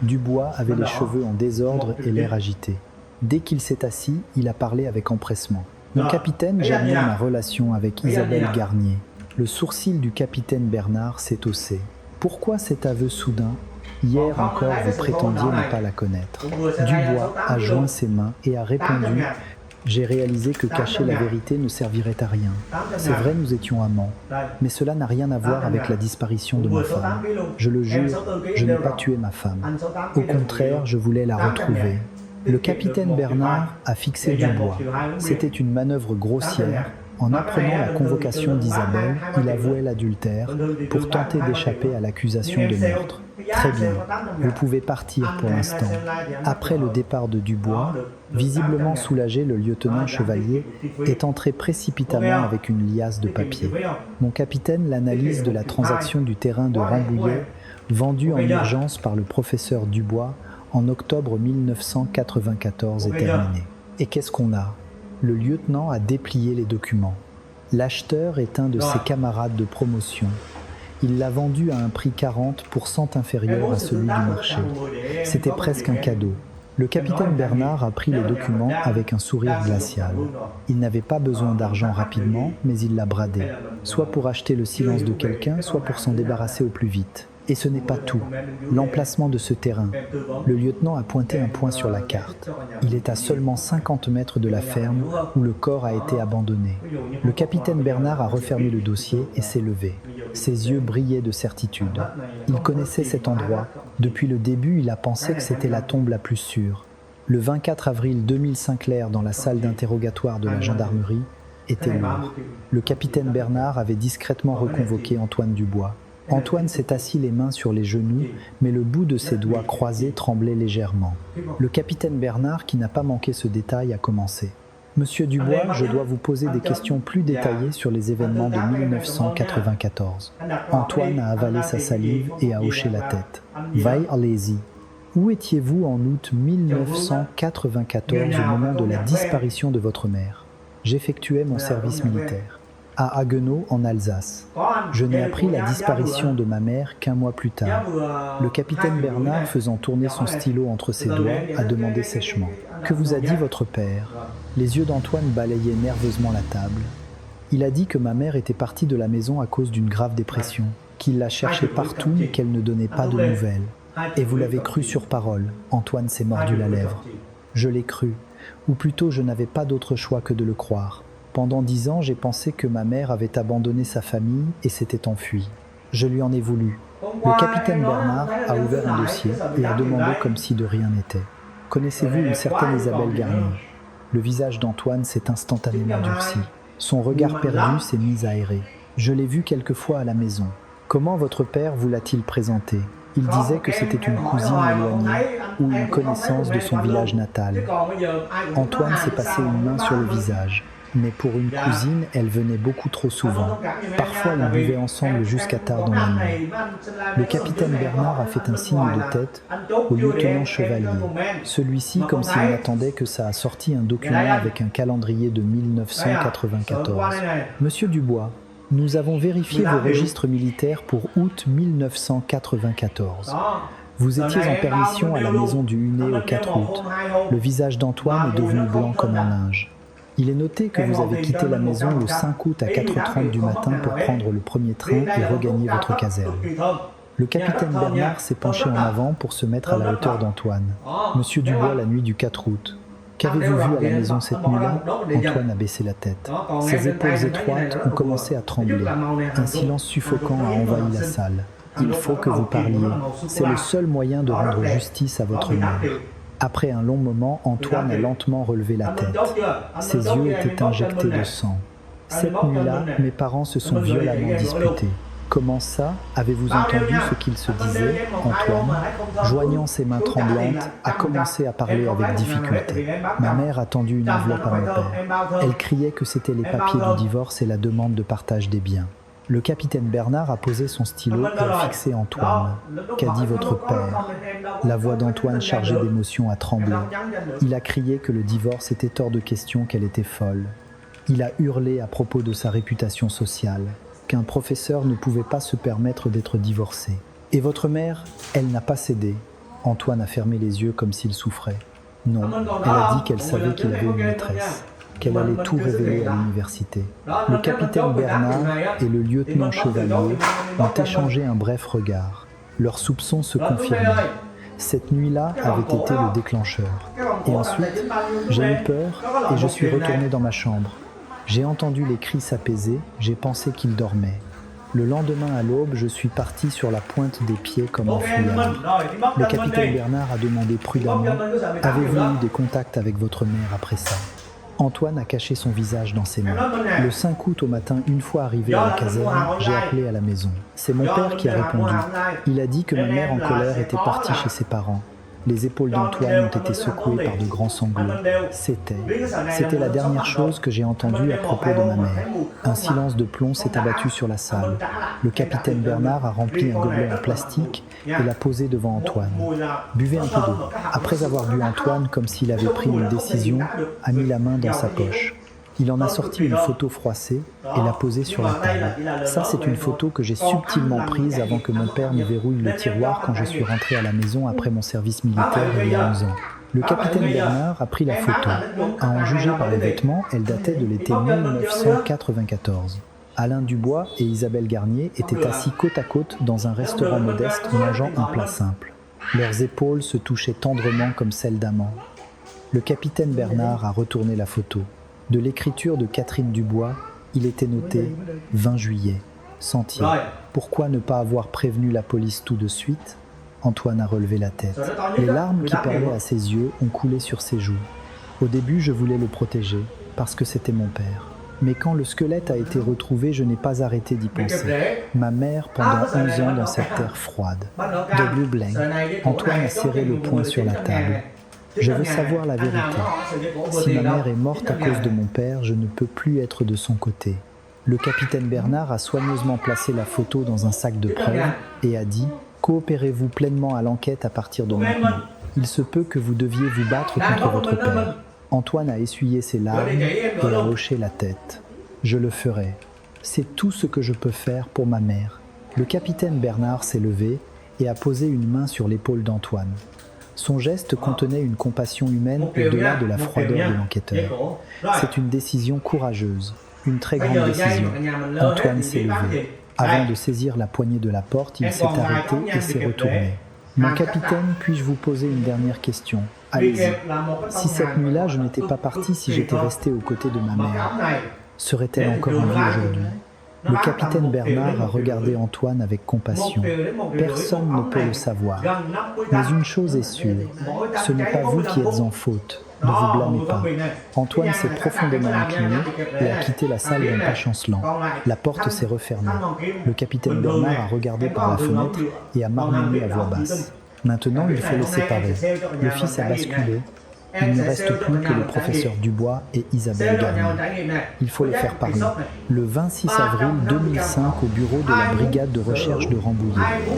Dubois avait les cheveux en désordre et l'air agité. Dès qu'il s'est assis, il a parlé avec empressement. « Mon capitaine, j'ai mis ma relation avec Isabelle Garnier. » Le sourcil du capitaine Bernard s'est haussé. « Pourquoi cet aveu soudain ? Hier encore, vous prétendiez ne pas la connaître. » Dubois a joint ses mains et a répondu « J'ai réalisé que cacher la vérité ne servirait à rien. C'est vrai, nous étions amants, mais cela n'a rien à voir avec la disparition de ma femme. Je le jure, je n'ai pas tué ma femme. Au contraire, je voulais la retrouver. » Le capitaine Bernard a fixé Dubois. C'était une manœuvre grossière. En apprenant la convocation d'Isabelle, il avouait l'adultère pour tenter d'échapper à l'accusation de meurtre. Très bien, vous pouvez partir pour l'instant. Après le départ de Dubois, visiblement soulagé, le lieutenant Chevalier est entré précipitamment avec une liasse de papier. Mon capitaine, l'analyse de la transaction du terrain de Rambouillet, vendue en urgence par le professeur Dubois en octobre 1994, est terminée. Et qu'est-ce qu'on a ? Le lieutenant a déplié les documents. L'acheteur est un de ses camarades de promotion. Il l'a vendu à un prix 40% inférieur à celui du marché. C'était presque un cadeau. Le capitaine Bernard a pris les documents avec un sourire glacial. Il n'avait pas besoin d'argent rapidement, mais il l'a bradé, soit pour acheter le silence de quelqu'un, soit pour s'en débarrasser au plus vite. Et ce n'est pas tout. L'emplacement de ce terrain. Le lieutenant a pointé un point sur la carte. Il est à seulement 50 mètres de la ferme où le corps a été abandonné. Le capitaine Bernard a refermé le dossier et s'est levé. Ses yeux brillaient de certitude. Il connaissait cet endroit. Depuis le début, il a pensé que c'était la tombe la plus sûre. Le 24 avril 2005, dans la salle d'interrogatoire de la gendarmerie, était lourd. Le capitaine Bernard avait discrètement reconvoqué Antoine Dubois. Antoine s'est assis les mains sur les genoux, mais le bout de ses doigts croisés tremblait légèrement. Le capitaine Bernard, qui n'a pas manqué ce détail, a commencé. « Monsieur Dubois, je dois vous poser des questions plus détaillées sur les événements de 1994. » Antoine a avalé sa salive et a hoché la tête. « Vai, allez-y. Où étiez-vous en août 1994 au moment de la disparition de votre mère ? J'effectuais mon service militaire. À Haguenau, en Alsace. Je n'ai appris la disparition de ma mère qu'un mois plus tard. » Le capitaine Bernard, faisant tourner son stylo entre ses doigts, a demandé sèchement. « Que vous a dit votre père ?» Les yeux d'Antoine balayaient nerveusement la table. Il a dit que ma mère était partie de la maison à cause d'une grave dépression, qu'il la cherchait partout mais qu'elle ne donnait pas de nouvelles. Et vous l'avez cru sur parole. Antoine s'est mordu la lèvre. Je l'ai cru, ou plutôt je n'avais pas d'autre choix que de le croire. Pendant 10 ans, j'ai pensé que ma mère avait abandonné sa famille et s'était enfuie. Je lui en ai voulu. Le capitaine Bernard a ouvert un dossier et a demandé comme si de rien n'était. Connaissez-vous une certaine Isabelle Garnier ? Le visage d'Antoine s'est instantanément durci. Son regard perdu s'est mis à errer. Je l'ai vue quelquefois à la maison. Comment votre père vous l'a-t-il présentée ? Il disait que c'était une cousine éloignée ou une connaissance de son village natal. Antoine s'est passé une main sur le visage. Mais pour une cousine, elle venait beaucoup trop souvent. Parfois, ils buvaient ensemble jusqu'à tard dans la nuit. Le capitaine Bernard a fait un signe de tête au lieutenant Chevalier. Celui-ci, comme s'il n'attendait que ça, a sorti un document avec un calendrier de 1994. « Monsieur Dubois, nous avons vérifié vos registres militaires pour août 1994. Vous étiez en permission à la maison du Hunet au 4 août. Le visage d'Antoine est devenu blanc comme un linge. Il est noté que vous avez quitté la maison le 5 août à 4h30 du matin pour prendre le premier train et regagner votre caserne. » Le capitaine Bernard s'est penché en avant pour se mettre à la hauteur d'Antoine. « Monsieur Dubois, la nuit du 4 août. Qu'avez-vous vu à la maison cette nuit-là » Antoine a baissé la tête. Ses épaules étroites ont commencé à trembler. Un silence suffocant a envahi la salle. « Il faut que vous parliez. C'est le seul moyen de rendre justice à votre mère. » Après un long moment, Antoine a lentement relevé la tête. Ses yeux étaient injectés de sang. « Cette nuit-là, mes parents se sont violemment disputés. » « Comment ça ? Avez-vous entendu ce qu'ils se disaient ?» Antoine, joignant ses mains tremblantes, a commencé à parler avec difficulté. Ma mère a tendu une enveloppe à mon père. Elle criait que c'était les papiers du divorce et la demande de partage des biens. Le capitaine Bernard a posé son stylo et a fixé Antoine. « Qu'a dit votre père ?» La voix d'Antoine, chargée d'émotion, a tremblé. Il a crié que le divorce était hors de question, qu'elle était folle. Il a hurlé à propos de sa réputation sociale, qu'un professeur ne pouvait pas se permettre d'être divorcé. « Et votre mère, elle n'a pas cédé ?» Antoine a fermé les yeux comme s'il souffrait. Non, elle a dit qu'elle savait qu'il avait une maîtresse, qu'elle allait tout révéler à l'université. Le capitaine Bernard et le lieutenant Chevalier ont échangé un bref regard. Leurs soupçons se confirmaient. Cette nuit-là avait été le déclencheur. Et ensuite, j'ai eu peur et je suis retourné dans ma chambre. J'ai entendu les cris s'apaiser, j'ai pensé qu'il dormait. Le lendemain à l'aube, je suis parti sur la pointe des pieds comme un fuyard. Le capitaine Bernard a demandé prudemment « Avez-vous eu des contacts avec votre mère après ça ?» Antoine a caché son visage dans ses mains. Le 5 août au matin, une fois arrivé à la caserne, j'ai appelé à la maison. C'est mon père qui a répondu. Il a dit que ma mère en colère était partie chez ses parents. Les épaules d'Antoine ont été secouées par de grands sanglots. C'était la dernière chose que j'ai entendue à propos de ma mère. Un silence de plomb s'est abattu sur la salle. Le capitaine Bernard a rempli un gobelet en plastique et l'a posé devant Antoine. « Buvez un peu d'eau. » Après avoir bu, Antoine, comme s'il avait pris une décision, a mis la main dans sa poche. Il en a sorti une photo froissée et l'a posée sur la table. Ça, c'est une photo que j'ai subtilement prise avant que mon père ne verrouille le tiroir quand je suis rentré à la maison après mon service militaire il y a 11 ans. Le capitaine Bernard a pris la photo. À en juger par les vêtements, elle datait de l'été 1994. Alain Dubois et Isabelle Garnier étaient assis côte à côte dans un restaurant modeste mangeant un plat simple. Leurs épaules se touchaient tendrement comme celles d'amants. Le capitaine Bernard a retourné la photo. De l'écriture de Catherine Dubois, il était noté « 20 juillet, Sentier ». Pourquoi ne pas avoir prévenu la police tout de suite ? Antoine a relevé la tête. Les larmes qui perlaient à ses yeux ont coulé sur ses joues. Au début, je voulais le protéger, parce que c'était mon père. Mais quand le squelette a été retrouvé, je n'ai pas arrêté d'y penser. Ma mère pendant 11 ans dans cette terre froide. W. Blank. Antoine a serré le poing sur la table. Je veux savoir la vérité. Si ma mère est morte à cause de mon père, je ne peux plus être de son côté. Le capitaine Bernard a soigneusement placé la photo dans un sac de preuves et a dit « Coopérez-vous pleinement à l'enquête à partir de maintenant. Il se peut que vous deviez vous battre contre votre père. » Antoine a essuyé ses larmes et a hoché la tête. « Je le ferai. C'est tout ce que je peux faire pour ma mère. » Le capitaine Bernard s'est levé et a posé une main sur l'épaule d'Antoine. Son geste contenait une compassion humaine au-delà de la froideur de l'enquêteur. C'est une décision courageuse, une très grande décision. Antoine s'est levé. Avant de saisir la poignée de la porte, il s'est arrêté et s'est retourné. « Mon capitaine, puis-je vous poser une dernière question ? Allez-y. Si cette nuit-là, je n'étais pas parti, si j'étais resté aux côtés de ma mère, serait-elle encore en vie aujourd'hui ?» Le capitaine Bernard a regardé Antoine avec compassion. Personne ne peut le savoir. Mais une chose est sûre, ce n'est pas vous qui êtes en faute. Ne vous blâmez pas. Antoine s'est profondément incliné et a quitté la salle d'un pas chancelant. La porte s'est refermée. Le capitaine Bernard a regardé par la fenêtre et a marmonné à voix basse. Maintenant, il faut les séparer. Le fils a basculé. Il ne reste plus que le professeur Dubois et Isabelle Garnier. Il faut les faire parler. Le 26 avril 2005, au bureau de la brigade de recherche de Rambouillet.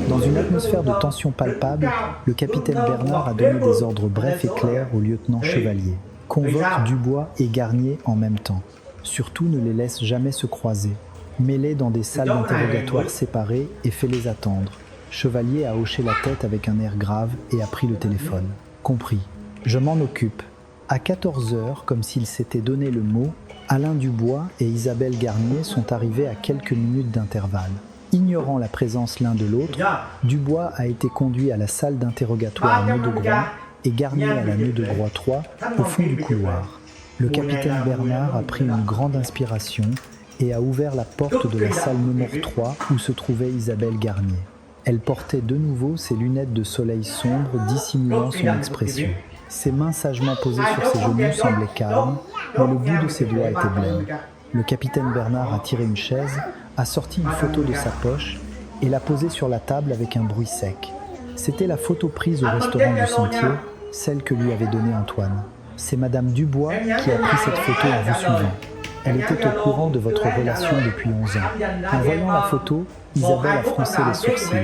Dans une atmosphère de tension palpable, le capitaine Bernard a donné des ordres brefs et clairs au lieutenant Chevalier. Convoque Dubois et Garnier en même temps. Surtout ne les laisse jamais se croiser. Mets-les dans des salles d'interrogatoire séparées et fais-les attendre. Chevalier a hoché la tête avec un air grave et a pris le téléphone. Compris. Je m'en occupe. À 14h, comme s'ils s'étaient donné le mot, Alain Dubois et Isabelle Garnier sont arrivés à quelques minutes d'intervalle. Ignorant la présence l'un de l'autre, Dubois a été conduit à la salle d'interrogatoire nœud de Groix et Garnier à la nœud de Groix 3, au fond du couloir. Le capitaine Bernard a pris une grande inspiration et a ouvert la porte de la salle numéro 3 où se trouvait Isabelle Garnier. Elle portait de nouveau ses lunettes de soleil sombre dissimulant son expression. Ses mains sagement posées sur ses genoux semblaient calmes, mais le bout de ses doigts était blême. Le capitaine Bernard a tiré une chaise, a sorti une photo de sa poche et l'a posée sur la table avec un bruit sec. C'était la photo prise au restaurant du Sentier, celle que lui avait donnée Antoine. C'est Madame Dubois qui a pris cette photo en vous suivant. Elle était au courant de votre relation depuis 11 ans. En voyant la photo, Isabelle a froncé les sourcils.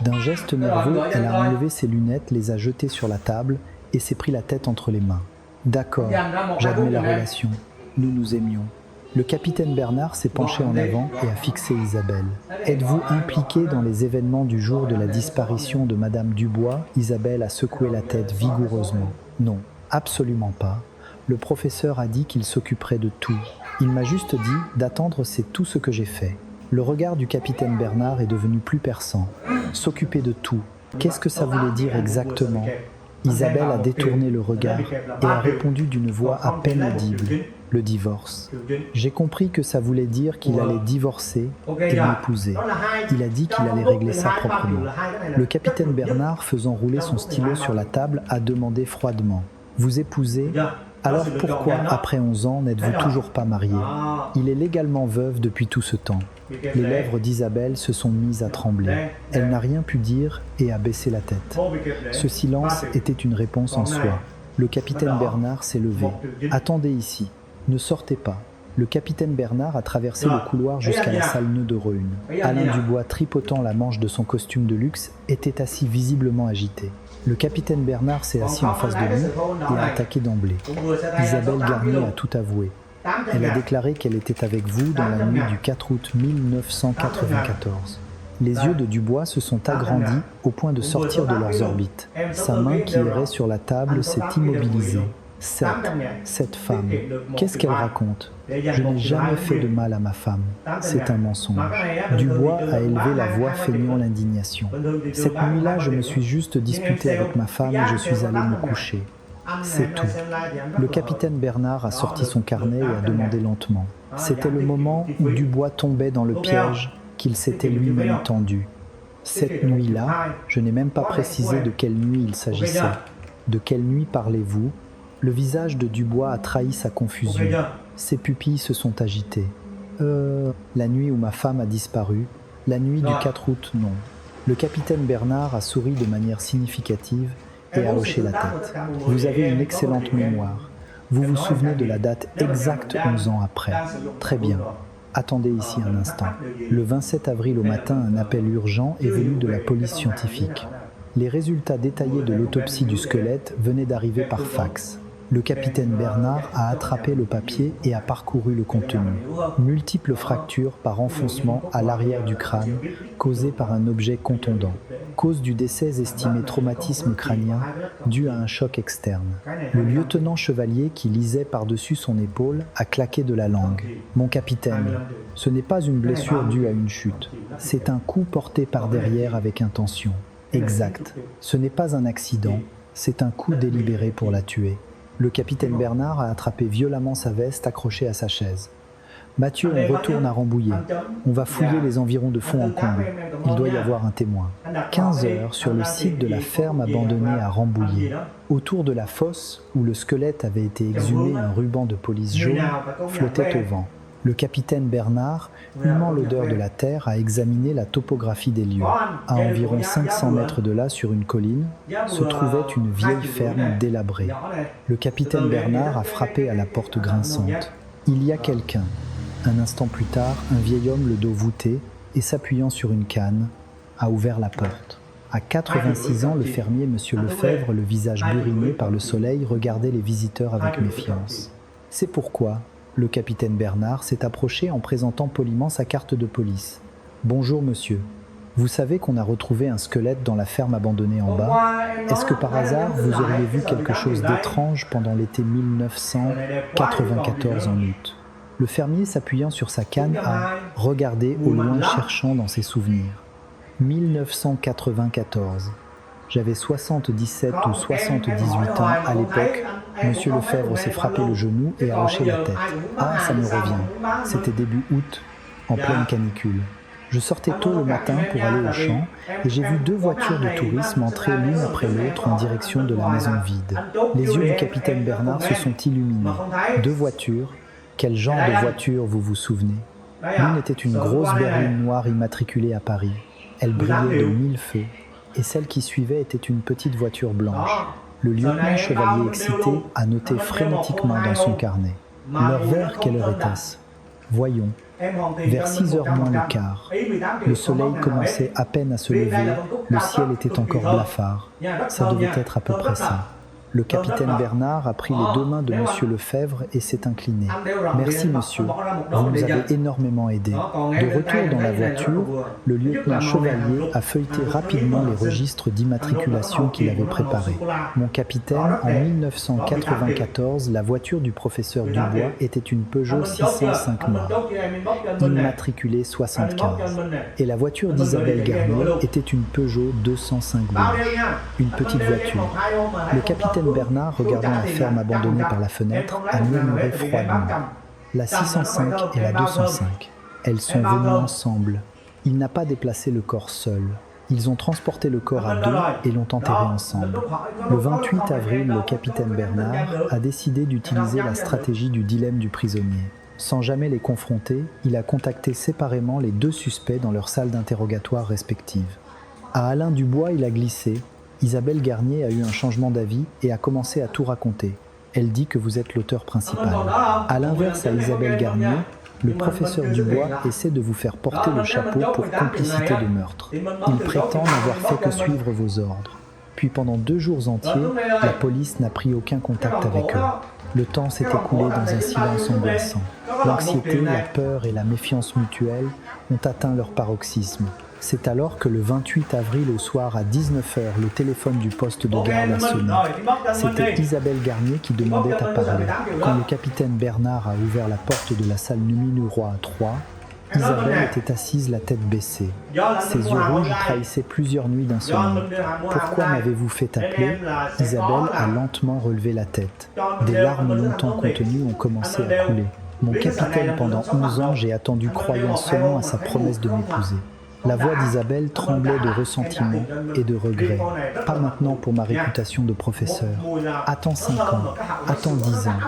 D'un geste nerveux, elle a enlevé ses lunettes, les a jetées sur la table et s'est pris la tête entre les mains. D'accord, j'admets la relation. Nous nous aimions. Le capitaine Bernard s'est penché en avant et a fixé Isabelle. Êtes-vous impliqué dans les événements du jour de la disparition de Madame Dubois ? Isabelle a secoué la tête vigoureusement. Non, absolument pas. Le professeur a dit qu'il s'occuperait de tout. Il m'a juste dit d'attendre, c'est tout ce que j'ai fait. Le regard du capitaine Bernard est devenu plus perçant. S'occuper de tout. Qu'est-ce que ça voulait dire exactement ? Isabelle a détourné le regard et a répondu d'une voix à peine audible. Le divorce. J'ai compris que ça voulait dire qu'il allait divorcer et m'épouser. Il a dit qu'il allait régler ça proprement. Le capitaine Bernard, faisant rouler son stylo sur la table, a demandé froidement « Vous épousez ? Alors pourquoi, après 11 ans, n'êtes-vous toujours pas marié ? Il est légalement veuve depuis tout ce temps. » Les lèvres d'Isabelle se sont mises à trembler. Elle n'a rien pu dire et a baissé la tête. Ce silence était une réponse en soi. Le capitaine Bernard s'est levé. « Attendez ici. Ne sortez pas. » Le capitaine Bernard a traversé le couloir jusqu'à la salle nœud de Rehune. Alain Dubois, tripotant la manche de son costume de luxe, était assis visiblement agité. Le capitaine Bernard s'est assis en face de lui et a attaqué d'emblée. Isabelle Garnier a tout avoué. Elle a déclaré qu'elle était avec vous dans la nuit du 4 août 1994. Les yeux de Dubois se sont agrandis au point de sortir de leurs orbites. Sa main qui errait sur la table s'est immobilisée. Cette femme, qu'est-ce qu'elle raconte ? Je n'ai jamais fait de mal à ma femme. C'est un mensonge. Dubois a élevé la voix feignant l'indignation. Cette nuit-là, je me suis juste disputé avec ma femme et je suis allé me coucher. C'est tout. Le capitaine Bernard a sorti son carnet et a demandé lentement. C'était le moment où Dubois tombait dans le piège qu'il s'était lui-même tendu. Cette nuit-là, je n'ai même pas précisé de quelle nuit il s'agissait. De quelle nuit parlez-vous ? Le visage de Dubois a trahi sa confusion. Ses pupilles se sont agitées. La nuit où ma femme a disparu, la nuit du 4 août, non. Le capitaine Bernard a souri de manière significative et a hoché la tête. Vous avez une excellente mémoire. Vous vous souvenez de la date exacte 11 ans après. Très bien. Attendez ici un instant. Le 27 avril au matin, un appel urgent est venu de la police scientifique. Les résultats détaillés de l'autopsie du squelette venaient d'arriver par fax. Le capitaine Bernard a attrapé le papier et a parcouru le contenu. Multiples fractures par enfoncement à l'arrière du crâne, causées par un objet contondant. Cause du décès estimé traumatisme crânien dû à un choc externe. Le lieutenant Chevalier, qui lisait par-dessus son épaule, a claqué de la langue. « Mon capitaine, ce n'est pas une blessure due à une chute. C'est un coup porté par derrière avec intention. Exact. Ce n'est pas un accident, c'est un coup délibéré pour la tuer. » Le capitaine Bernard a attrapé violemment sa veste accrochée à sa chaise. « Mathieu, on retourne à Rambouillet. On va fouiller les environs de fond en comble. Il doit y avoir un témoin. » 15 heures sur le site de la ferme abandonnée à Rambouillet. Autour de la fosse, où le squelette avait été exhumé, un ruban de police jaune flottait au vent. Le capitaine Bernard, humant l'odeur de la terre, a examiné la topographie des lieux. À environ 500 mètres de là, sur une colline, se trouvait une vieille ferme délabrée. Le capitaine Bernard a frappé à la porte grinçante. Il y a quelqu'un. Un instant plus tard, un vieil homme, le dos voûté et s'appuyant sur une canne, a ouvert la porte. À 86 ans, le fermier M. Lefebvre, le visage buriné par le soleil, regardait les visiteurs avec méfiance. C'est pourquoi le capitaine Bernard s'est approché en présentant poliment sa carte de police. « Bonjour monsieur, vous savez qu'on a retrouvé un squelette dans la ferme abandonnée en bas. Est-ce que par hasard vous auriez vu quelque chose d'étrange pendant l'été 1994 en août ?» Le fermier, s'appuyant sur sa canne, a regardé au loin cherchant dans ses souvenirs. 1994. J'avais 77 ou 78 ans à l'époque. Monsieur Lefebvre s'est frappé le genou et a hoché la tête. Ah, ça me revient. C'était début août, en pleine canicule. Je sortais tôt le matin pour aller au champ et j'ai vu 2 voitures de tourisme entrer l'une après l'autre en direction de la maison vide. Les yeux du capitaine Bernard se sont illuminés. 2 voitures. Quel genre de voiture vous vous souvenez? L'une était une grosse berline noire immatriculée à Paris. Elle brillait de 1000 feux. Et celle qui suivait était une petite voiture blanche. Le lieutenant Chevalier, excité, a noté frénétiquement dans son carnet. L'heure vers, quelle heure était-ce? Voyons. Vers 6h moins le quart. Le soleil commençait à peine à se lever, le ciel était encore blafard. Ça devait être à peu près ça. Le capitaine Bernard a pris les 2 mains de monsieur Lefebvre et s'est incliné. « Merci monsieur, vous nous avez énormément aidés. » De retour dans la voiture, le lieutenant Chevalier a feuilleté rapidement les registres d'immatriculation qu'il avait préparés. « Mon capitaine, en 1994, la voiture du professeur Dubois était une Peugeot 605 noire, immatriculée 75. Et la voiture d'Isabelle Garnier était une Peugeot 205 blanche, une petite voiture. Le capitaine Bernard, regardant la ferme abandonnée par la fenêtre, a murmuré froidement. La 605 et la 205. Elles sont venues ensemble. Il n'a pas déplacé le corps seul. Ils ont transporté le corps à 2 et l'ont enterré ensemble. Le 28 avril, le capitaine Bernard a décidé d'utiliser la stratégie du dilemme du prisonnier. Sans jamais les confronter, il a contacté séparément les 2 suspects dans leurs salles d'interrogatoire respectives. À Alain Dubois, il a glissé. Isabelle Garnier a eu un changement d'avis et a commencé à tout raconter. Elle dit que vous êtes l'auteur principal. À l'inverse, à Isabelle Garnier, le professeur Dubois essaie de vous faire porter le chapeau pour complicité de meurtre. Il prétend n'avoir fait que suivre vos ordres. Puis pendant 2 jours entiers, la police n'a pris aucun contact avec eux. Le temps s'est écoulé dans un silence angoissant. L'anxiété, la peur et la méfiance mutuelle ont atteint leur paroxysme. C'est alors que le 28 avril au soir à 19h, le téléphone du poste de garde a sonné. C'était Isabelle Garnier qui demandait à parler. Quand le capitaine Bernard a ouvert la porte de la salle numéro 3, Isabelle était assise la tête baissée. Ses yeux rouges trahissaient plusieurs nuits d'insomnie. « Pourquoi m'avez-vous fait appeler ?» Isabelle a lentement relevé la tête. Des larmes longtemps contenues ont commencé à couler. « Mon capitaine, pendant 11 ans, j'ai attendu croyant seulement à sa promesse de m'épouser. » La voix d'Isabelle tremblait de ressentiment et de regret. Pas maintenant pour ma réputation de professeur. Attends 5 ans, attends 10 ans.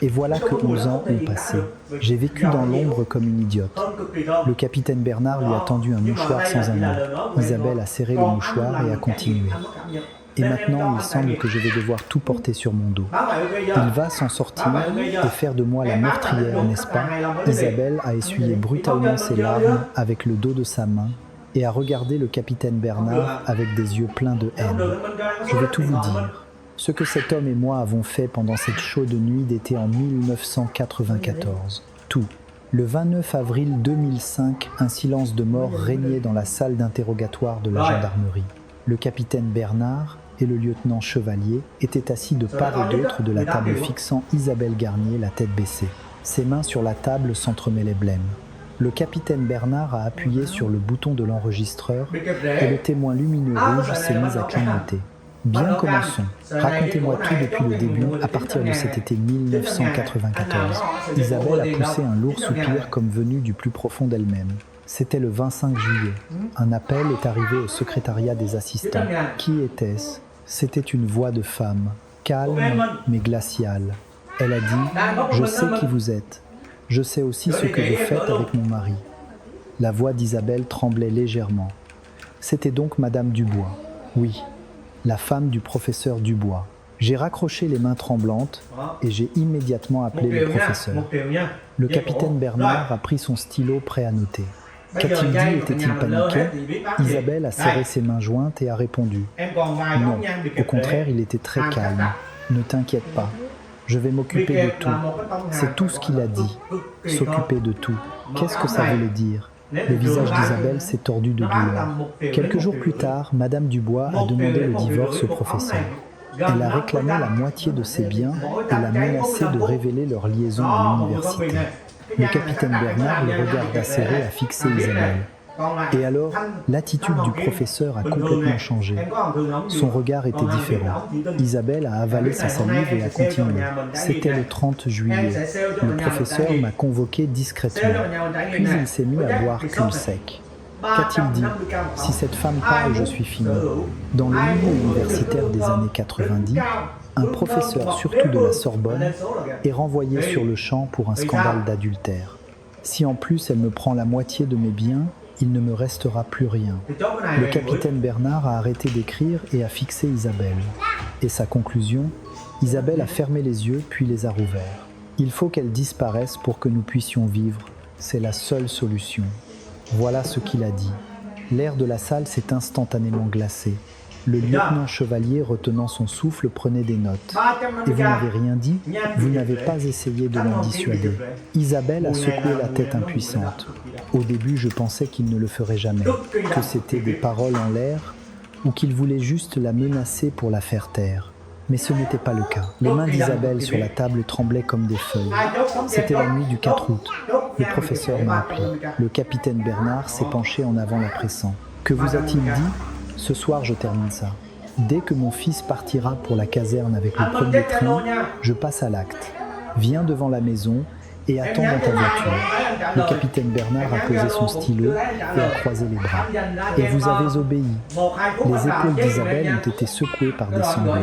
Et voilà que 11 ans ont passé. J'ai vécu dans l'ombre comme une idiote. Le capitaine Bernard lui a tendu un mouchoir sans un mot. Isabelle a serré le mouchoir et a continué. Et maintenant, il semble que je vais devoir tout porter sur mon dos. Il va s'en sortir et faire de moi la meurtrière, n'est-ce pas? Isabelle a essuyé brutalement ses larmes avec le dos de sa main et a regardé le capitaine Bernard avec des yeux pleins de haine. Je vais tout vous dire. Ce que cet homme et moi avons fait pendant cette chaude nuit d'été en 1994. Tout. Le 29 avril 2005, un silence de mort régnait dans la salle d'interrogatoire de la gendarmerie. Le capitaine Bernard et le lieutenant Chevalier étaient assis de part et d'autre de la table fixant Isabelle Garnier la tête baissée. Ses mains sur la table s'entremêlaient blêmes. Le capitaine Bernard a appuyé sur le bouton de l'enregistreur et le témoin lumineux rouge s'est mis à clignoter. Bien, commençons. Racontez-moi tout depuis le début, à partir de cet été 1994. Isabelle a poussé un lourd soupir comme venu du plus profond d'elle-même. C'était le 25 juillet. Un appel est arrivé au secrétariat des assistants. Qui était-ce? C'était une voix de femme, calme mais glaciale. Elle a dit « Je sais qui vous êtes. Je sais aussi ce que vous faites avec mon mari. » La voix d'Isabelle tremblait légèrement. C'était donc Madame Dubois. Oui, la femme du professeur Dubois. J'ai raccroché les mains tremblantes et j'ai immédiatement appelé le professeur. Le capitaine Bernard a pris son stylo prêt à noter. Qu'a-t-il dit? Était-il paniqué? Isabelle a serré ses mains jointes et a répondu. Non, au contraire, il était très calme. Ne t'inquiète pas, je vais m'occuper de tout. C'est tout ce qu'il a dit. S'occuper de tout. Qu'est-ce que ça voulait dire? Le visage d'Isabelle s'est tordu de douleur. Quelques jours plus tard, Madame Dubois a demandé le divorce au professeur. Elle a réclamé la moitié de ses biens et l'a menacé de révéler leur liaison à l'université. Le capitaine Bernard, le regard acéré, a fixé Isabelle. Et alors, l'attitude du professeur a complètement changé. Son regard était différent. Isabelle a avalé sa salive et a continué. C'était le 30 juillet. Le professeur m'a convoqué discrètement. Puis il s'est mis à boire cul sec. Qu'a-t-il dit? Si cette femme parle, je suis fini. Dans le milieu universitaire des années 90, un professeur, surtout de la Sorbonne, est renvoyé sur le champ pour un scandale d'adultère. Si en plus elle me prend la moitié de mes biens, il ne me restera plus rien. Le capitaine Bernard a arrêté d'écrire et a fixé Isabelle. Et sa conclusion, Isabelle a fermé les yeux puis les a rouverts. Il faut qu'elle disparaisse pour que nous puissions vivre. C'est la seule solution. Voilà ce qu'il a dit. L'air de la salle s'est instantanément glacé. Le lieutenant Chevalier, retenant son souffle, prenait des notes. Et vous n'avez rien dit? Vous n'avez pas essayé de l'en dissuader. Isabelle a secoué la tête impuissante. Au début, je pensais qu'il ne le ferait jamais, que c'était des paroles en l'air, ou qu'il voulait juste la menacer pour la faire taire. Mais ce n'était pas le cas. Les mains d'Isabelle sur la table tremblaient comme des feuilles. C'était la nuit du 4 août. Le professeur m'a appelé. Le capitaine Bernard s'est penché en avant la pressant. Que vous a-t-il dit? Ce soir, je termine ça. Dès que mon fils partira pour la caserne avec le premier train, je passe à l'acte. Viens devant la maison et attends dans ta voiture. Le capitaine Bernard a posé son stylo et a croisé les bras. Et vous avez obéi. Les épaules d'Isabelle ont été secouées par des sanglots.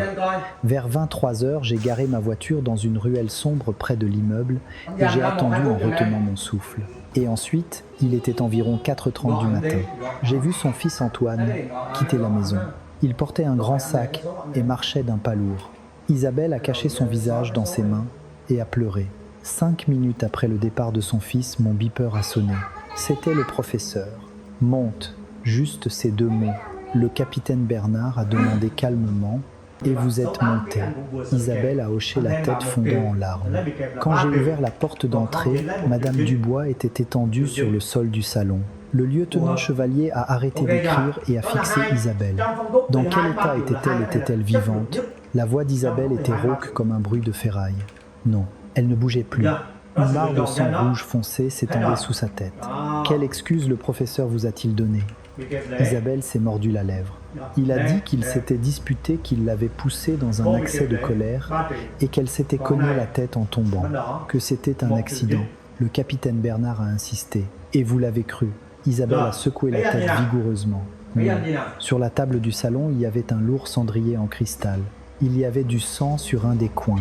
Vers 23h, j'ai garé ma voiture dans une ruelle sombre près de l'immeuble et j'ai attendu en retenant mon souffle. Et ensuite, il était environ 4h30 du matin. J'ai vu son fils Antoine quitter la maison. Il portait un grand sac et marchait d'un pas lourd. Isabelle a caché son visage dans ses mains et a pleuré. 5 minutes après le départ de son fils, mon beeper a sonné. C'était le professeur. « Monte !» Juste ces 2 mots. Le capitaine Bernard a demandé calmement « Et vous êtes monté ?» Isabelle a hoché la tête fondant en larmes. Quand j'ai ouvert la porte d'entrée, Madame Dubois était étendue sur le sol du salon. Le lieutenant Chevalier a arrêté d'écrire et a fixé Isabelle. Dans quel état était-elle? Était-elle vivante? La voix d'Isabelle était rauque comme un bruit de ferraille. Non. Elle ne bougeait plus. Une mare de sang rouge foncé s'étendait sous sa tête. Quelle excuse le professeur vous a-t-il donnée? Isabelle s'est mordu la lèvre. Il a dit qu'il s'était disputé, qu'il l'avait poussée dans un accès de colère et qu'elle s'était cogné la tête en tombant, que c'était un accident. Le capitaine Bernard a insisté. Et vous l'avez cru. Isabelle a secoué la tête vigoureusement. Non. Sur la table du salon, il y avait un lourd cendrier en cristal. Il y avait du sang sur un des coins.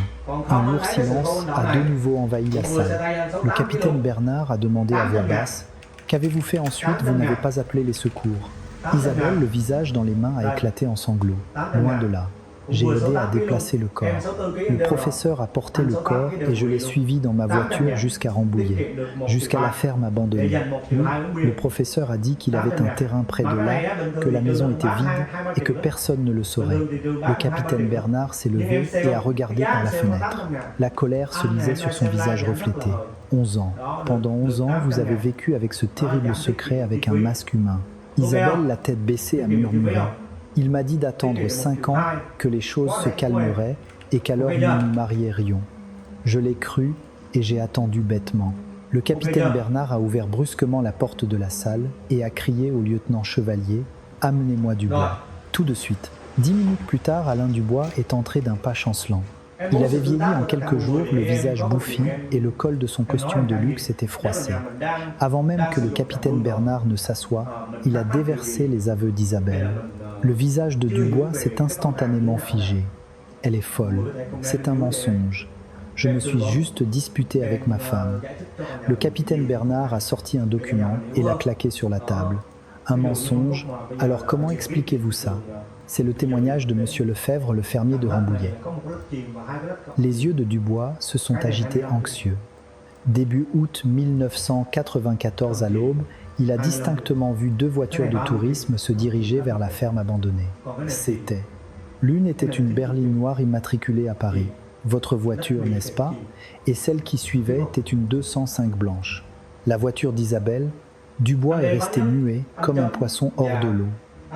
Un lourd silence a de nouveau envahi la salle. Le capitaine Bernard a demandé à voix basse « Qu'avez-vous fait ensuite? Vous n'avez pas appelé les secours ?» Isabelle, le visage dans les mains, a éclaté en sanglots. Loin de là. J'ai aidé à déplacer le corps. Le professeur a porté le corps et je l'ai suivi dans ma voiture jusqu'à Rambouillet, jusqu'à la ferme abandonnée. Oui, le professeur a dit qu'il avait un terrain près de là, que la maison était vide et que personne ne le saurait. Le capitaine Bernard s'est levé et a regardé par la fenêtre. La colère se lisait sur son visage reflété. 11 ans. Pendant 11 ans, vous avez vécu avec ce terrible secret avec un masque humain. Isabelle, la tête baissée, a murmuré. Il m'a dit d'attendre 5 ans, que les choses se calmeraient et qu'alors nous nous marierions. Je l'ai cru et j'ai attendu bêtement. Le capitaine Bernard a ouvert brusquement la porte de la salle et a crié au lieutenant Chevalier « Amenez-moi Dubois ». Tout de suite. 10 minutes plus tard, Alain Dubois est entré d'un pas chancelant. Il avait vieilli en quelques jours, le visage bouffi et le col de son costume de luxe était froissé. Avant même que le capitaine Bernard ne s'assoie, il a déversé les aveux d'Isabelle. Le visage de Dubois s'est instantanément figé. Elle est folle, c'est un mensonge. Je me suis juste disputé avec ma femme. Le capitaine Bernard a sorti un document et l'a claqué sur la table. Un mensonge, alors comment expliquez-vous ça ? C'est le témoignage de Monsieur Lefebvre, le fermier de Rambouillet. Les yeux de Dubois se sont agités anxieux. Début août 1994 à l'aube, il a distinctement vu 2 voitures de tourisme se diriger vers la ferme abandonnée. C'était. L'une était une berline noire immatriculée à Paris. Votre voiture, n'est-ce pas? Et celle qui suivait était une 205 blanche. La voiture d'Isabelle, Dubois est resté muet comme un poisson hors de l'eau.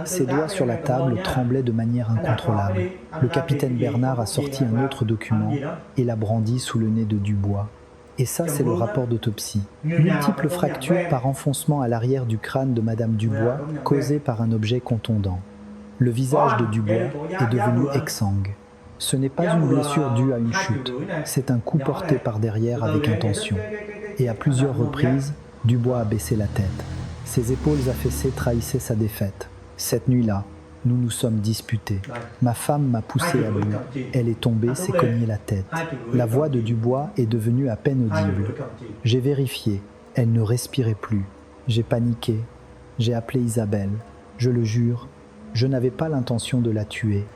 Ses doigts sur la table tremblaient de manière incontrôlable. Le capitaine Bernard a sorti un autre document et l'a brandi sous le nez de Dubois. Et ça, c'est le rapport d'autopsie. Multiples fractures par enfoncement à l'arrière du crâne de Madame Dubois, causées par un objet contondant. Le visage de Dubois est devenu exsangue. Ce n'est pas une blessure due à une chute, c'est un coup porté par derrière avec intention. Et à plusieurs reprises, Dubois a baissé la tête. Ses épaules affaissées trahissaient sa défaite. Cette nuit-là, nous nous sommes disputés. Ma femme m'a poussé à bout. Elle est tombée, s'est cognée la tête. La voix de Dubois est devenue à peine audible. J'ai vérifié. Elle ne respirait plus. J'ai paniqué. J'ai appelé Isabelle. Je le jure, je n'avais pas l'intention de la tuer.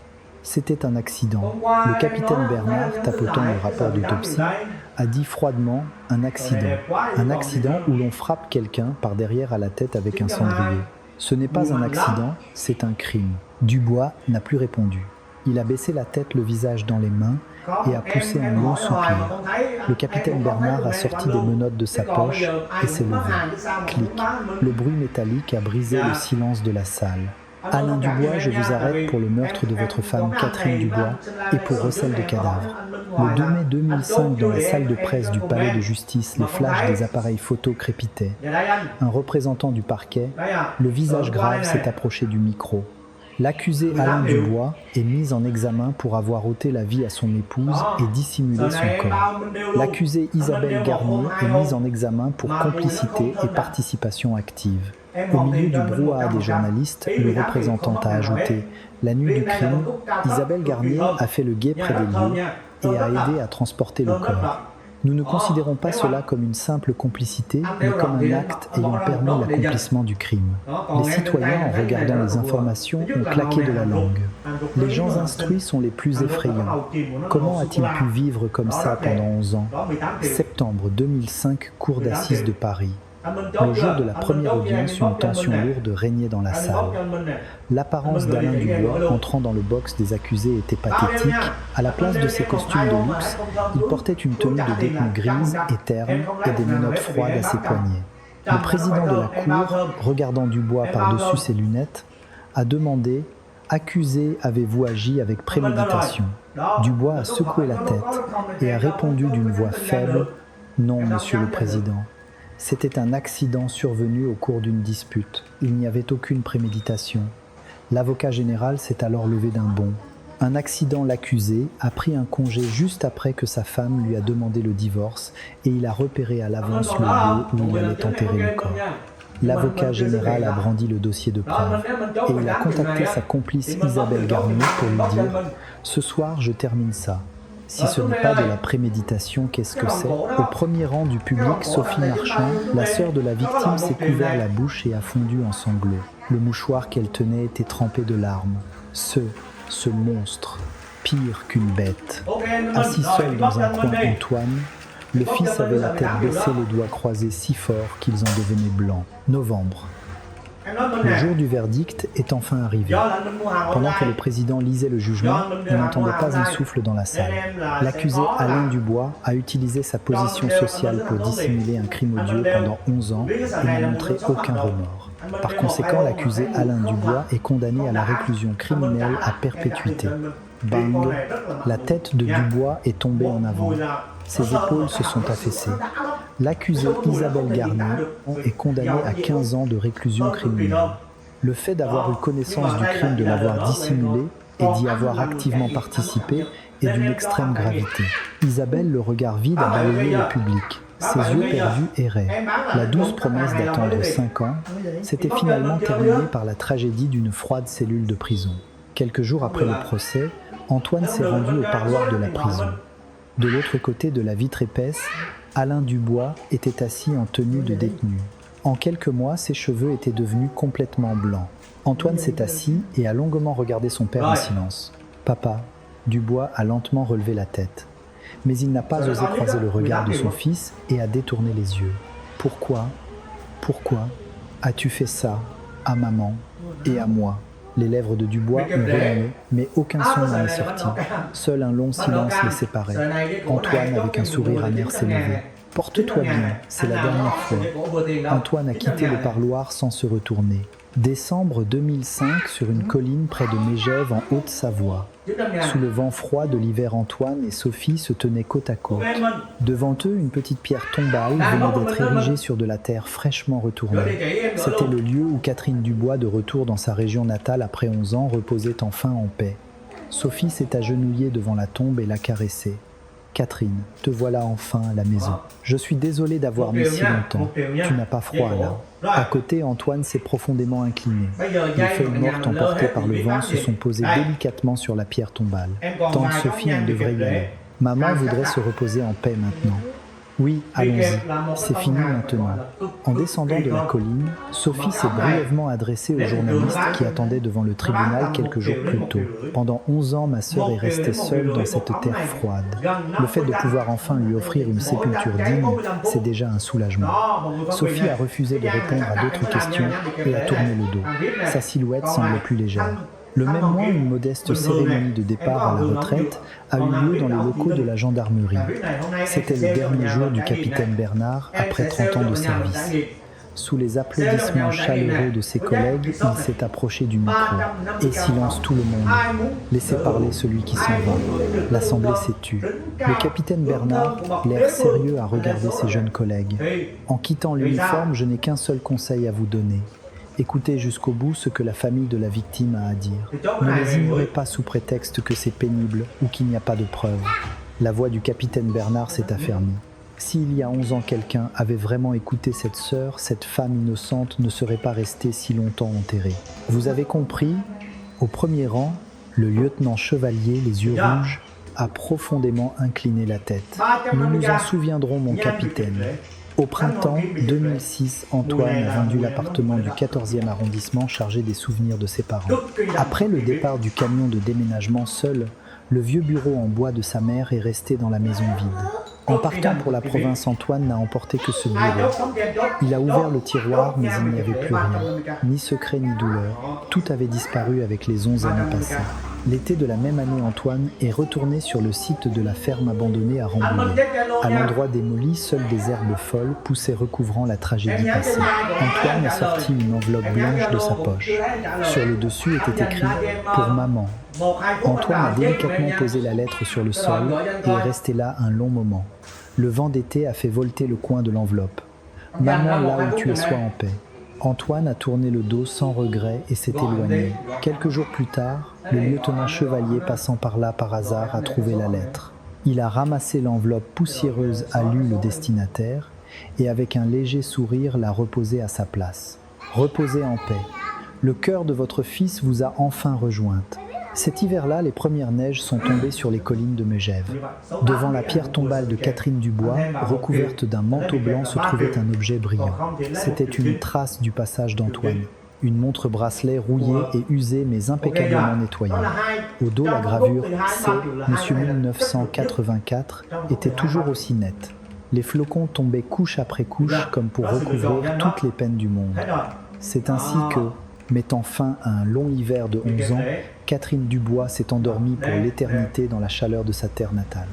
C'était un accident. Le capitaine Bernard, tapotant le rapport d'autopsie, a dit froidement un accident. Un accident où l'on frappe quelqu'un par derrière à la tête avec un cendrier. Ce n'est pas un accident, c'est un crime. Dubois n'a plus répondu. Il a baissé la tête, le visage dans les mains, et a poussé un long soupir. Le capitaine Bernard a sorti des menottes de sa poche et s'est levé. Clic. Le bruit métallique a brisé le silence de la salle. Alain Dubois, je vous arrête pour le meurtre de votre femme Catherine Dubois et pour recel de cadavres. Le 2 mai 2005, dans la salle de presse du palais de justice, les flashs des appareils photo crépitaient. Un représentant du parquet, le visage grave, s'est approché du micro. L'accusé Alain Dubois est mis en examen pour avoir ôté la vie à son épouse et dissimulé son corps. L'accusée Isabelle Garnier est mise en examen pour complicité et participation active. Au milieu du brouhaha des journalistes, le représentant a ajouté « La nuit du crime, Isabelle Garnier a fait le guet près des lieux et a aidé à transporter le corps. Nous ne considérons pas cela comme une simple complicité, mais comme un acte ayant permis l'accomplissement du crime. » Les citoyens, en regardant les informations, ont claqué de la langue. Les gens instruits sont les plus effrayants. Comment a-t-il pu vivre comme ça pendant 11 ans? Septembre 2005, cour d'assises de Paris. Le jour de la première audience, une tension lourde régnait dans la salle. L'apparence d'Alain Dubois entrant dans le box des accusés était pathétique. À la place de ses costumes de luxe, il portait une tenue de détenu grise et terne et des menottes froides à ses poignets. Le président de la cour, regardant Dubois par-dessus ses lunettes, a demandé « Accusé, avez-vous agi avec préméditation ?» Dubois a secoué la tête et a répondu d'une voix faible « Non, monsieur le président. » C'était un accident survenu au cours d'une dispute. Il n'y avait aucune préméditation. L'avocat général s'est alors levé d'un bond. Un accident, l'accusé a pris un congé juste après que sa femme lui a demandé le divorce et il a repéré à l'avance le lieu où il allait enterrer le corps. L'avocat général a brandi le dossier de preuve et il a contacté sa complice Isabelle Garnier pour lui dire « Ce soir, je termine ça. Si ce n'est pas de la préméditation, qu'est-ce que c'est ?» Au premier rang du public, Sophie Marchand, la sœur de la victime, s'est couvert la bouche et a fondu en sanglots. Le mouchoir qu'elle tenait était trempé de larmes. Ce monstre, pire qu'une bête. Assis seul dans un coin, Antoine, le fils avait la tête baissée, les doigts croisés si fort qu'ils en devenaient blancs. Novembre. Le jour du verdict est enfin arrivé. Pendant que le président lisait le jugement, on n'entendait pas un souffle dans la salle. L'accusé Alain Dubois a utilisé sa position sociale pour dissimuler un crime odieux pendant 11 ans et n'a montré aucun remords. Par conséquent, l'accusé Alain Dubois est condamné à la réclusion criminelle à perpétuité. Bang! La tête de Dubois est tombée en avant. Ses épaules se sont affaissées. L'accusée Isabelle Garnier est condamnée à 15 ans de réclusion criminelle. Le fait d'avoir eu connaissance du crime, de l'avoir dissimulé et d'y avoir activement participé est d'une extrême gravité. Isabelle, le regard vide, a balayé le public. Ses yeux perdus erraient. La douce promesse d'attendre 5 ans s'était finalement terminée par la tragédie d'une froide cellule de prison. Quelques jours après le procès, Antoine s'est rendu au parloir de la prison. De l'autre côté de la vitre épaisse, Alain Dubois était assis en tenue de détenu. En quelques mois, ses cheveux étaient devenus complètement blancs. Antoine s'est assis et a longuement regardé son père en silence. « Papa », Dubois a lentement relevé la tête. Mais il n'a pas osé croiser le regard de son fils et a détourné les yeux. « Pourquoi as-tu fait ça à maman et à moi ?» Les lèvres de Dubois ont remué, mais aucun son n'en est sorti. Seul un long silence les séparait. Antoine, avec un sourire amer, s'est levé. « Porte-toi bien, c'est la dernière fois. » Antoine a quitté le parloir sans se retourner. Décembre 2005, sur une colline près de Mégève, en Haute-Savoie. Sous le vent froid de l'hiver, Antoine et Sophie se tenaient côte à côte. Devant eux, une petite pierre tombale venait d'être érigée sur de la terre fraîchement retournée. C'était le lieu où Catherine Dubois, de retour dans sa région natale après 11 ans, reposait enfin en paix. Sophie s'est agenouillée devant la tombe et l'a caressée. « Catherine, te voilà enfin à la maison. Je suis désolé d'avoir mis si longtemps. Tu n'as pas froid là. » À côté, Antoine s'est profondément incliné. Les feuilles mortes emportées par le vent se sont posées délicatement sur la pierre tombale. Tante Sophie en devrait y aller. Maman voudrait se reposer en paix maintenant. Oui, allons-y, c'est fini maintenant. En descendant de la colline, Sophie s'est brièvement adressée aux journalistes qui attendaient devant le tribunal quelques jours plus tôt. Pendant 11 ans, ma sœur est restée seule dans cette terre froide. Le fait de pouvoir enfin lui offrir une sépulture digne, c'est déjà un soulagement. Sophie a refusé de répondre à d'autres questions et a tourné le dos. Sa silhouette semblait plus légère. Le même mois, une modeste cérémonie de départ à la retraite a eu lieu dans les locaux de la gendarmerie. C'était le dernier jour du capitaine Bernard après 30 ans de service. Sous les applaudissements chaleureux de ses collègues, il s'est approché du micro. Et silence tout le monde. Laissez parler celui qui s'en va. L'assemblée s'est tue. Le capitaine Bernard, l'air sérieux, a regardé ses jeunes collègues. En quittant l'uniforme, je n'ai qu'un seul conseil à vous donner. Écoutez jusqu'au bout ce que la famille de la victime a à dire. Ne les ignorez pas sous prétexte que c'est pénible ou qu'il n'y a pas de preuves. La voix du capitaine Bernard s'est affermie. S'il y a 11 ans quelqu'un avait vraiment écouté cette sœur, cette femme innocente ne serait pas restée si longtemps enterrée. Vous avez compris ? Au premier rang, le lieutenant Chevalier, les yeux rouges, a profondément incliné la tête. Nous nous en souviendrons, mon capitaine. Au printemps 2006, Antoine a vendu l'appartement du 14e arrondissement chargé des souvenirs de ses parents. Après le départ du camion de déménagement seul, le vieux bureau en bois de sa mère est resté dans la maison vide. En partant pour la province, Antoine n'a emporté que ce bureau. Il a ouvert le tiroir, mais il n'y avait plus rien. Ni secret, ni douleur. Tout avait disparu avec les 11 années passées. L'été de la même année, Antoine est retourné sur le site de la ferme abandonnée à Rambouillet. À l'endroit démoli, seules des herbes folles poussaient recouvrant la tragédie passée. Antoine a sorti une enveloppe blanche de sa poche. Sur le dessus était écrit « Pour maman ». Antoine a délicatement posé la lettre sur le sol et est resté là un long moment. Le vent d'été a fait volter le coin de l'enveloppe. « Maman, là où tu es, sois en paix ». Antoine a tourné le dos sans regret et s'est éloigné. Quelques jours plus tard, le lieutenant Chevalier, passant par là par hasard, a trouvé la lettre. Il a ramassé l'enveloppe poussiéreuse, a lu le destinataire et avec un léger sourire la reposer à sa place. Reposez en paix. Le cœur de votre fils vous a enfin rejointe. Cet hiver-là, les premières neiges sont tombées sur les collines de Megève. Devant la pierre tombale de Catherine Dubois, recouverte d'un manteau blanc, se trouvait un objet brillant. C'était une trace du passage d'Antoine. Une montre-bracelet rouillée et usée mais impeccablement nettoyée. Au dos, la gravure « C. Monsieur 1984 » était toujours aussi nette. Les flocons tombaient couche après couche comme pour recouvrir toutes les peines du monde. C'est ainsi que, mettant fin à un long hiver de 11 ans, Catherine Dubois s'est endormie pour l'éternité dans la chaleur de sa terre natale.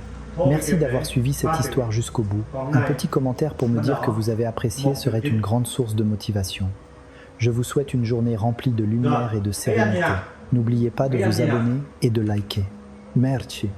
Merci d'avoir suivi cette histoire jusqu'au bout. Un petit commentaire pour me dire que vous avez apprécié serait une grande source de motivation. Je vous souhaite une journée remplie de lumière et de sérénité. N'oubliez pas de vous abonner et de liker. Merci.